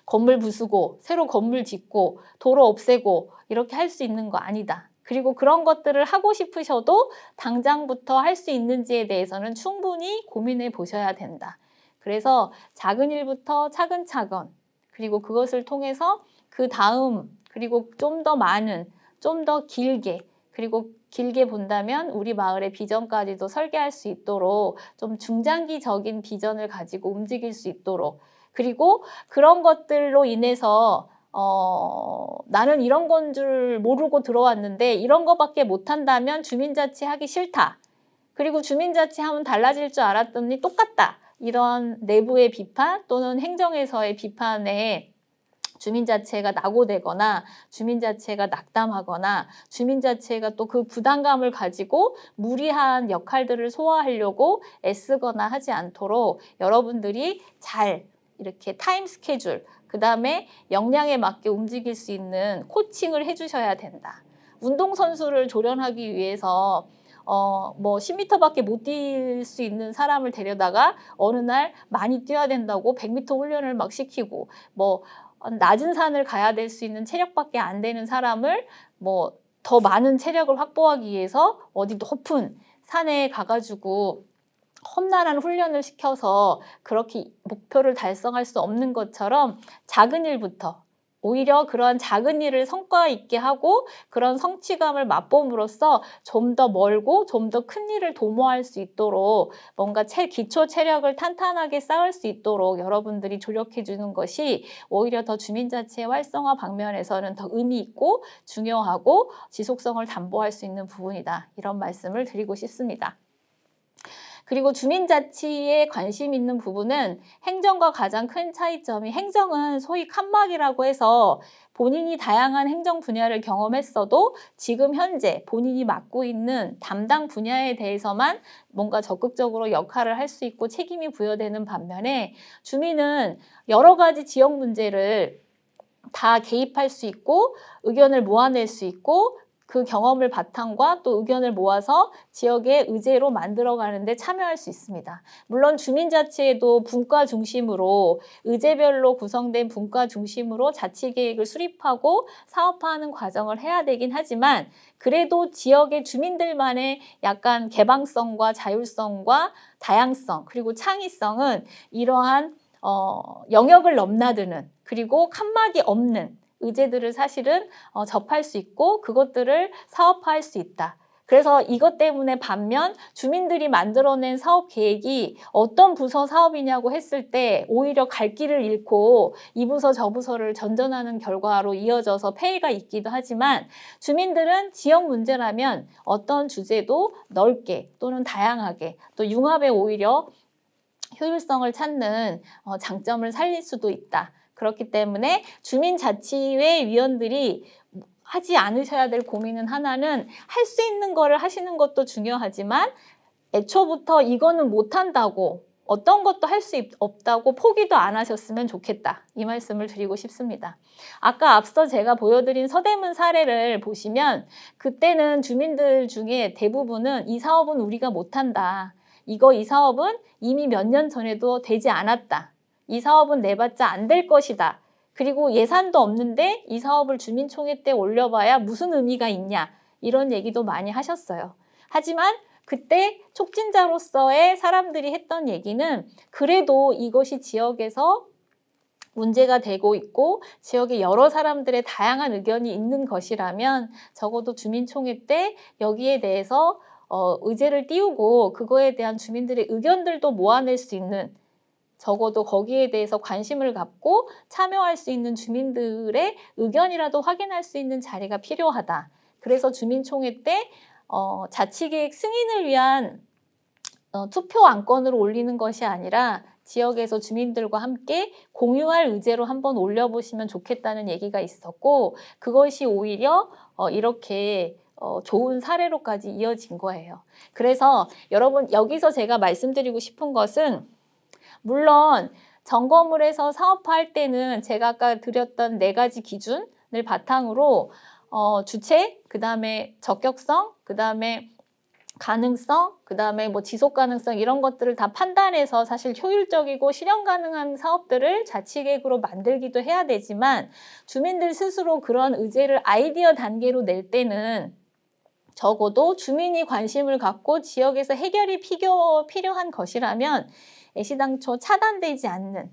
건물 부수고 새로 건물 짓고 도로 없애고 이렇게 할 수 있는 거 아니다. 그리고 그런 것들을 하고 싶으셔도 당장부터 할 수 있는지에 대해서는 충분히 고민해 보셔야 된다. 그래서 작은 일부터 차근차근, 그리고 그것을 통해서 그 다음, 그리고 좀 더 많은, 좀 더 길게, 그리고 길게 본다면 우리 마을의 비전까지도 설계할 수 있도록 좀 중장기적인 비전을 가지고 움직일 수 있도록, 그리고 그런 것들로 인해서 나는 이런 건 줄 모르고 들어왔는데 이런 거밖에 못한다면 주민자치 하기 싫다. 그리고 주민자치 하면 달라질 줄 알았더니 똑같다. 이런 내부의 비판 또는 행정에서의 비판에 주민자치회가 낙오되거나 주민자치회가 낙담하거나 주민자치회가 또 그 부담감을 가지고 무리한 역할들을 소화하려고 애쓰거나 하지 않도록 여러분들이 잘 이렇게 타임 스케줄, 그 다음에 역량에 맞게 움직일 수 있는 코칭을 해주셔야 된다. 운동선수를 조련하기 위해서 10m밖에 못 뛸 수 있는 사람을 데려다가 어느 날 많이 뛰어야 된다고 100m 훈련을 막 시키고, 낮은 산을 가야 될 수 있는 체력밖에 안 되는 사람을 더 많은 체력을 확보하기 위해서 어디 높은 산에 가가지고 험난한 훈련을 시켜서 그렇게 목표를 달성할 수 없는 것처럼 작은 일부터, 오히려 그런 작은 일을 성과 있게 하고 그런 성취감을 맛봄으로써 좀 더 멀고 좀 더 큰 일을 도모할 수 있도록 뭔가 기초 체력을 탄탄하게 쌓을 수 있도록 여러분들이 조력해 주는 것이 오히려 더 주민자치의 활성화 방면에서는 더 의미 있고 중요하고 지속성을 담보할 수 있는 부분이다. 이런 말씀을 드리고 싶습니다. 그리고 주민자치에 관심 있는 부분은 행정과 가장 큰 차이점이, 행정은 소위 칸막이라고 해서 본인이 다양한 행정 분야를 경험했어도 지금 현재 본인이 맡고 있는 담당 분야에 대해서만 뭔가 적극적으로 역할을 할 수 있고 책임이 부여되는 반면에, 주민은 여러 가지 지역 문제를 다 개입할 수 있고 의견을 모아낼 수 있고 그 경험을 바탕과 또 의견을 모아서 지역의 의제로 만들어가는 데 참여할 수 있습니다. 물론 주민자치에도 분과 중심으로, 의제별로 구성된 분과 중심으로 자치계획을 수립하고 사업화하는 과정을 해야 되긴 하지만, 그래도 지역의 주민들만의 약간 개방성과 자율성과 다양성 그리고 창의성은 이러한 영역을 넘나드는, 그리고 칸막이 없는 의제들을 사실은 접할 수 있고 그것들을 사업화할 수 있다. 그래서 이것 때문에 반면 주민들이 만들어낸 사업 계획이 어떤 부서 사업이냐고 했을 때 오히려 갈 길을 잃고 이 부서 저 부서를 전전하는 결과로 이어져서 폐해가 있기도 하지만, 주민들은 지역 문제라면 어떤 주제도 넓게 또는 다양하게 또 융합에 오히려 효율성을 찾는 장점을 살릴 수도 있다. 그렇기 때문에 주민자치회 위원들이 하지 않으셔야 될 고민은 하나는, 할 수 있는 거를 하시는 것도 중요하지만 애초부터 이거는 못한다고, 어떤 것도 할 수 없다고 포기도 안 하셨으면 좋겠다. 이 말씀을 드리고 싶습니다. 아까 앞서 제가 보여드린 서대문 사례를 보시면 그때는 주민들 중에 대부분은 이 사업은 우리가 못한다. 이 사업은 이미 몇 년 전에도 되지 않았다. 이 사업은 내봤자 안 될 것이다. 그리고 예산도 없는데 이 사업을 주민총회 때 올려봐야 무슨 의미가 있냐. 이런 얘기도 많이 하셨어요. 하지만 그때 촉진자로서의 사람들이 했던 얘기는, 그래도 이것이 지역에서 문제가 되고 있고 지역의 여러 사람들의 다양한 의견이 있는 것이라면 적어도 주민총회 때 여기에 대해서 의제를 띄우고 그거에 대한 주민들의 의견들도 모아낼 수 있는, 적어도 거기에 대해서 관심을 갖고 참여할 수 있는 주민들의 의견이라도 확인할 수 있는 자리가 필요하다. 그래서 주민총회 때 자치계획 승인을 위한 투표 안건으로 올리는 것이 아니라 지역에서 주민들과 함께 공유할 의제로 한번 올려보시면 좋겠다는 얘기가 있었고, 그것이 오히려 이렇게 좋은 사례로까지 이어진 거예요. 그래서 여러분, 여기서 제가 말씀드리고 싶은 것은, 물론 점검을 해서 사업화할 때는 제가 아까 드렸던 4가지 기준을 바탕으로 주체, 그 다음에 적격성, 그 다음에 가능성, 그 다음에 뭐 지속 가능성, 이런 것들을 다 판단해서 사실 효율적이고 실현 가능한 사업들을 자치계획으로 만들기도 해야 되지만, 주민들 스스로 그런 의제를 아이디어 단계로 낼 때는 적어도 주민이 관심을 갖고 지역에서 해결이 필요한 것이라면 애시당초 차단되지 않는,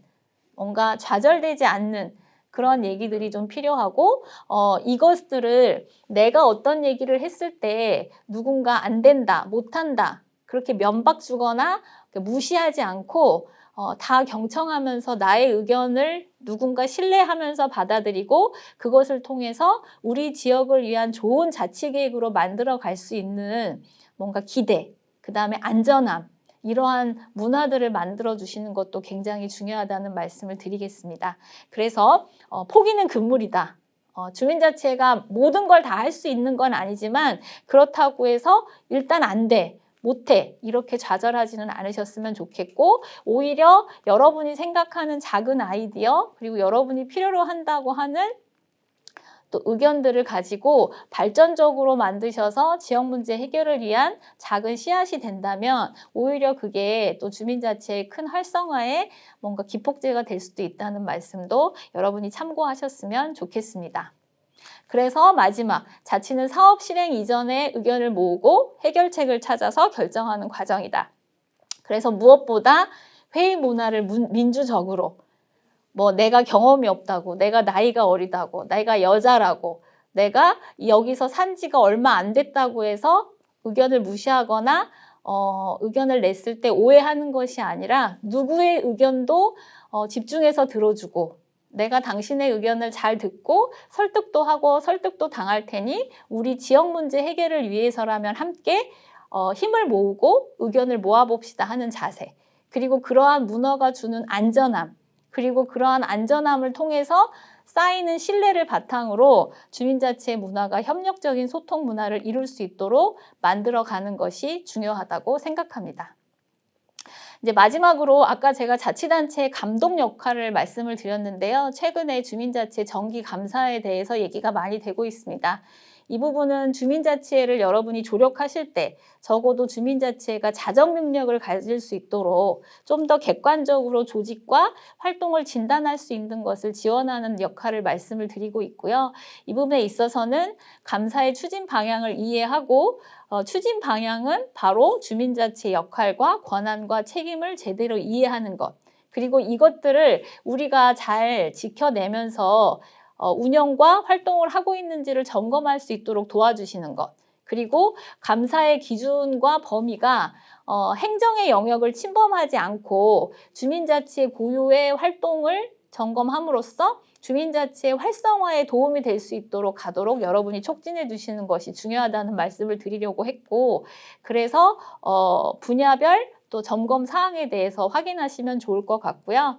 뭔가 좌절되지 않는 그런 얘기들이 좀 필요하고, 이것들을 내가 어떤 얘기를 했을 때 누군가 안 된다, 못한다 그렇게 면박 주거나 무시하지 않고 다 경청하면서 나의 의견을 누군가 신뢰하면서 받아들이고 그것을 통해서 우리 지역을 위한 좋은 자치계획으로 만들어 갈 수 있는 뭔가 기대, 그 다음에 안전함, 이러한 문화들을 만들어 주시는 것도 굉장히 중요하다는 말씀을 드리겠습니다. 그래서 포기는 금물이다. 주민자치회가 모든 걸 다 할 수 있는 건 아니지만 그렇다고 해서 일단 안 돼, 못해 이렇게 좌절하지는 않으셨으면 좋겠고, 오히려 여러분이 생각하는 작은 아이디어, 그리고 여러분이 필요로 한다고 하는 또 의견들을 가지고 발전적으로 만드셔서 지역 문제 해결을 위한 작은 씨앗이 된다면 오히려 그게 또 주민자치의 큰 활성화에 뭔가 기폭제가 될 수도 있다는 말씀도 여러분이 참고하셨으면 좋겠습니다. 그래서 마지막, 자치는 사업 실행 이전에 의견을 모으고 해결책을 찾아서 결정하는 과정이다. 그래서 무엇보다 회의 문화를 민주적으로, 뭐 내가 경험이 없다고, 내가 나이가 어리다고, 내가 여자라고, 내가 여기서 산 지가 얼마 안 됐다고 해서 의견을 무시하거나 의견을 냈을 때 오해하는 것이 아니라 누구의 의견도 집중해서 들어주고, 내가 당신의 의견을 잘 듣고 설득도 하고 설득도 당할 테니 우리 지역 문제 해결을 위해서라면 함께 힘을 모으고 의견을 모아봅시다 하는 자세, 그리고 그러한 문화가 주는 안전함, 그리고 그러한 안전함을 통해서 쌓이는 신뢰를 바탕으로 주민자치의 문화가 협력적인 소통 문화를 이룰 수 있도록 만들어가는 것이 중요하다고 생각합니다. 이제 마지막으로 아까 제가 자치단체의 감독 역할을 말씀을 드렸는데요. 최근에 주민자치 정기감사에 대해서 얘기가 많이 되고 있습니다. 이 부분은 주민자치회를 여러분이 조력하실 때 적어도 주민자치회가 자정 능력을 가질 수 있도록 좀 더 객관적으로 조직과 활동을 진단할 수 있는 것을 지원하는 역할을 말씀을 드리고 있고요. 이 부분에 있어서는 감사의 추진 방향을 이해하고 추진 방향은 바로 주민자치의 역할과 권한과 책임을 제대로 이해하는 것, 그리고 이것들을 우리가 잘 지켜내면서 운영과 활동을 하고 있는지를 점검할 수 있도록 도와주시는 것, 그리고 감사의 기준과 범위가 행정의 영역을 침범하지 않고 주민자치의 고유의 활동을 점검함으로써 주민자치의 활성화에 도움이 될 수 있도록 가도록 여러분이 촉진해 주시는 것이 중요하다는 말씀을 드리려고 했고, 그래서 분야별 또 점검 사항에 대해서 확인하시면 좋을 것 같고요.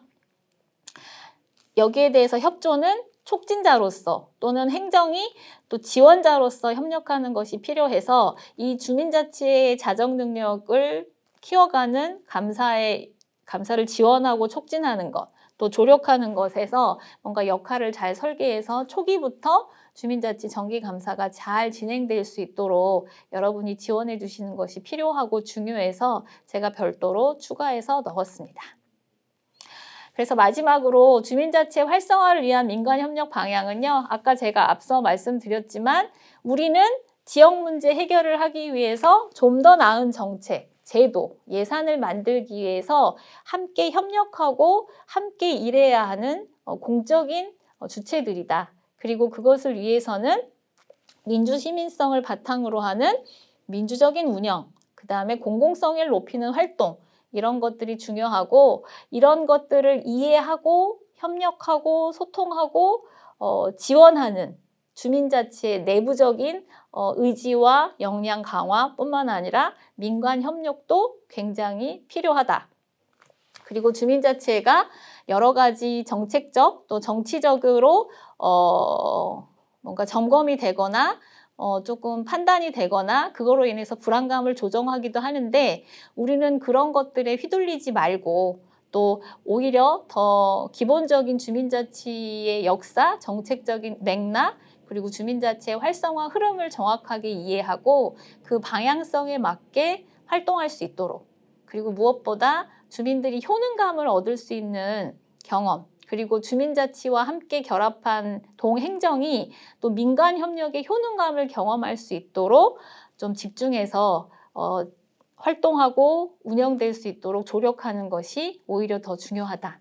여기에 대해서 협조는 촉진자로서 또는 행정이 또 지원자로서 협력하는 것이 필요해서 이 주민자치의 자정 능력을 키워가는 감사를 지원하고 촉진하는 것, 또 조력하는 것에서 뭔가 역할을 잘 설계해서 초기부터 주민자치 정기감사가 잘 진행될 수 있도록 여러분이 지원해 주시는 것이 필요하고 중요해서 제가 별도로 추가해서 넣었습니다. 그래서 마지막으로 주민자치 활성화를 위한 민간협력 방향은요. 아까 제가 앞서 말씀드렸지만 우리는 지역 문제 해결을 하기 위해서 좀 더 나은 정책, 제도, 예산을 만들기 위해서 함께 협력하고 함께 일해야 하는 공적인 주체들이다. 그리고 그것을 위해서는 민주시민성을 바탕으로 하는 민주적인 운영, 그 다음에 공공성을 높이는 활동, 이런 것들이 중요하고 이런 것들을 이해하고 협력하고 소통하고 지원하는 주민자치의 내부적인 의지와 역량 강화뿐만 아니라 민간 협력도 굉장히 필요하다. 그리고 주민자치회가 여러 가지 정책적 또 정치적으로 뭔가 점검이 되거나 조금 판단이 되거나 그거로 인해서 불안감을 조정하기도 하는데 우리는 그런 것들에 휘둘리지 말고 또 오히려 더 기본적인 주민자치의 역사, 정책적인 맥락, 그리고 주민자치의 활성화 흐름을 정확하게 이해하고 그 방향성에 맞게 활동할 수 있도록, 그리고 무엇보다 주민들이 효능감을 얻을 수 있는 경험, 그리고 주민자치와 함께 결합한 동행정이 또 민간협력의 효능감을 경험할 수 있도록 좀 집중해서 활동하고 운영될 수 있도록 조력하는 것이 오히려 더 중요하다.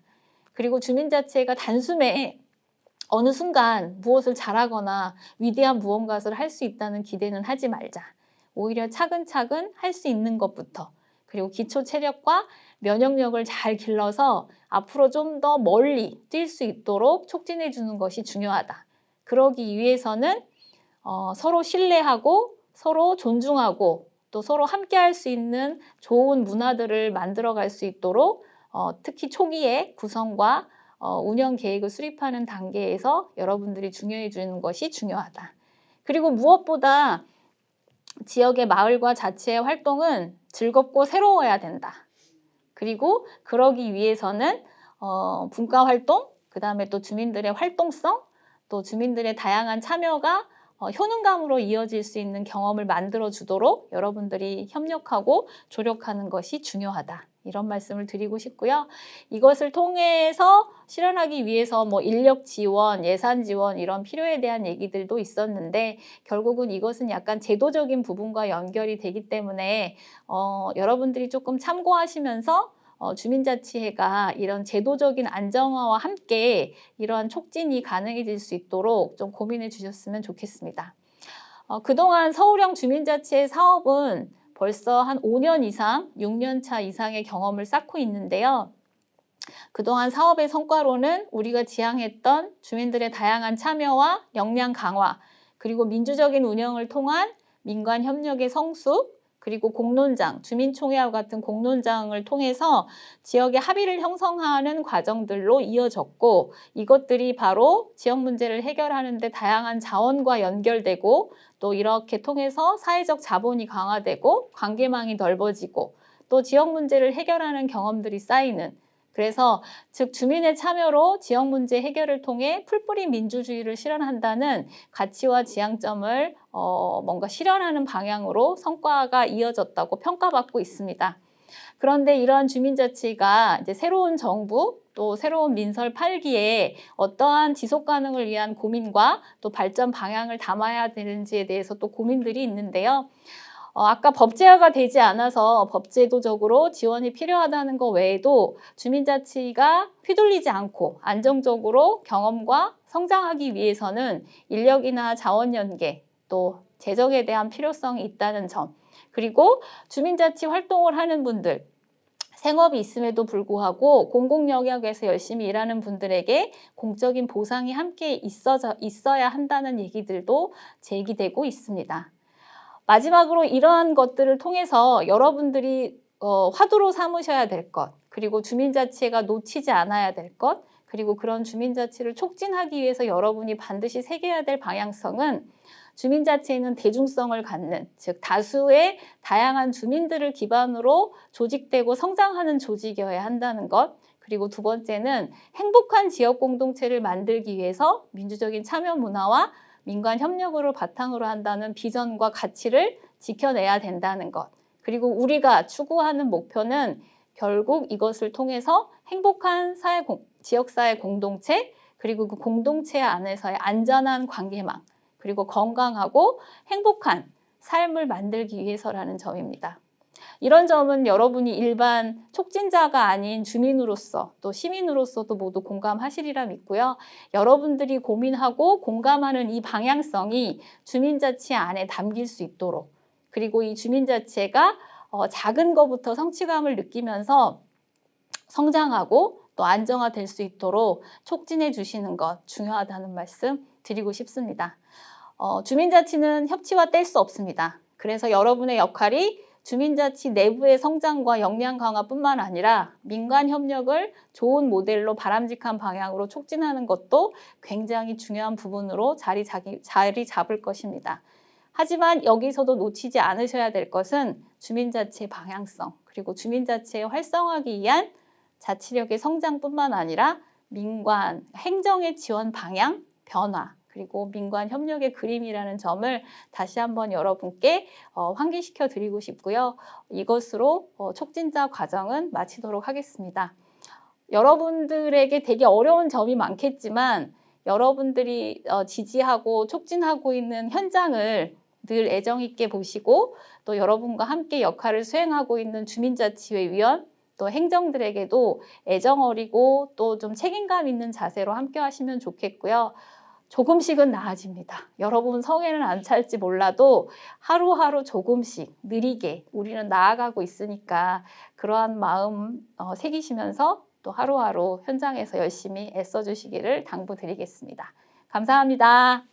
그리고 주민자치가 단숨에 어느 순간 무엇을 잘하거나 위대한 무언가를 할 수 있다는 기대는 하지 말자. 오히려 차근차근 할 수 있는 것부터, 그리고 기초 체력과 면역력을 잘 길러서 앞으로 좀 더 멀리 뛸 수 있도록 촉진해 주는 것이 중요하다. 그러기 위해서는 서로 신뢰하고 서로 존중하고 또 서로 함께 할 수 있는 좋은 문화들을 만들어 갈 수 있도록 특히 초기에 구성과 운영 계획을 수립하는 단계에서 여러분들이 중요해 주는 것이 중요하다. 그리고 무엇보다 지역의 마을과 자치의 활동은 즐겁고 새로워야 된다. 그리고 그러기 위해서는 분과활동, 그 다음에 또 주민들의 활동성, 또 주민들의 다양한 참여가 효능감으로 이어질 수 있는 경험을 만들어 주도록 여러분들이 협력하고 조력하는 것이 중요하다. 이런 말씀을 드리고 싶고요. 이것을 통해서 실현하기 위해서 인력 지원, 예산 지원 이런 필요에 대한 얘기들도 있었는데 결국은 이것은 약간 제도적인 부분과 연결이 되기 때문에 여러분들이 조금 참고하시면서 주민자치회가 이런 제도적인 안정화와 함께 이러한 촉진이 가능해질 수 있도록 좀 고민해 주셨으면 좋겠습니다. 그동안 서울형 주민자치회 사업은 벌써 한 5년 이상, 6년 차 이상의 경험을 쌓고 있는데요. 그동안 사업의 성과로는 우리가 지향했던 주민들의 다양한 참여와 역량 강화, 그리고 민주적인 운영을 통한 민간 협력의 성숙, 그리고 공론장, 주민총회와 같은 공론장을 통해서 지역의 합의를 형성하는 과정들로 이어졌고 이것들이 바로 지역 문제를 해결하는 데 다양한 자원과 연결되고 또 이렇게 통해서 사회적 자본이 강화되고 관계망이 넓어지고 또 지역 문제를 해결하는 경험들이 쌓이는 그래서 즉 주민의 참여로 지역 문제 해결을 통해 풀뿌리 민주주의를 실현한다는 가치와 지향점을 뭔가 실현하는 방향으로 성과가 이어졌다고 평가받고 있습니다. 그런데 이러한 주민자치가 이제 새로운 정부 또 새로운 민설 8기에 어떠한 지속 가능을 위한 고민과 또 발전 방향을 담아야 되는지에 대해서 또 고민들이 있는데요. 아까 법제화가 되지 않아서 법제도적으로 지원이 필요하다는 것 외에도 주민자치가 휘둘리지 않고 안정적으로 경험과 성장하기 위해서는 인력이나 자원 연계, 또 재정에 대한 필요성이 있다는 점, 그리고 주민자치 활동을 하는 분들, 생업이 있음에도 불구하고 공공 영역에서 열심히 일하는 분들에게 공적인 보상이 함께 있어야 한다는 얘기들도 제기되고 있습니다. 마지막으로 이러한 것들을 통해서 여러분들이 화두로 삼으셔야 될 것, 그리고 주민자치가 놓치지 않아야 될 것, 그리고 그런 주민자치를 촉진하기 위해서 여러분이 반드시 새겨야 될 방향성은 주민자치에는 대중성을 갖는, 즉 다수의 다양한 주민들을 기반으로 조직되고 성장하는 조직이어야 한다는 것, 그리고 두 번째는 행복한 지역 공동체를 만들기 위해서 민주적인 참여 문화와 민관 협력으로 바탕으로 한다는 비전과 가치를 지켜내야 된다는 것. 그리고 우리가 추구하는 목표는 결국 이것을 통해서 행복한 지역사회 공동체, 그리고 그 공동체 안에서의 안전한 관계망, 그리고 건강하고 행복한 삶을 만들기 위해서라는 점입니다. 이런 점은 여러분이 일반 촉진자가 아닌 주민으로서 또 시민으로서도 모두 공감하시리라 믿고요. 여러분들이 고민하고 공감하는 이 방향성이 주민자치 안에 담길 수 있도록 그리고 이 주민자치가 작은 것부터 성취감을 느끼면서 성장하고 또 안정화될 수 있도록 촉진해 주시는 것 중요하다는 말씀 드리고 싶습니다. 주민자치는 협치와 뗄 수 없습니다. 그래서 여러분의 역할이 주민자치 내부의 성장과 역량 강화뿐만 아니라 민관 협력을 좋은 모델로 바람직한 방향으로 촉진하는 것도 굉장히 중요한 부분으로 자리 잡을 것입니다. 하지만 여기서도 놓치지 않으셔야 될 것은 주민자치의 방향성, 그리고 주민자치의 활성화하기 위한 자치력의 성장뿐만 아니라 민관, 행정의 지원 방향, 변화, 그리고 민관 협력의 그림이라는 점을 다시 한번 여러분께 환기시켜 드리고 싶고요. 이것으로 촉진자 과정은 마치도록 하겠습니다. 여러분들에게 되게 어려운 점이 많겠지만 여러분들이 지지하고 촉진하고 있는 현장을 늘 애정 있게 보시고 또 여러분과 함께 역할을 수행하고 있는 주민자치회 위원 또 행정들에게도 애정 어리고 또 좀 책임감 있는 자세로 함께 하시면 좋겠고요. 조금씩은 나아집니다. 여러분 성에는 안 찰지 몰라도 하루하루 조금씩 느리게 우리는 나아가고 있으니까 그러한 마음 새기시면서 또 하루하루 현장에서 열심히 애써주시기를 당부드리겠습니다. 감사합니다.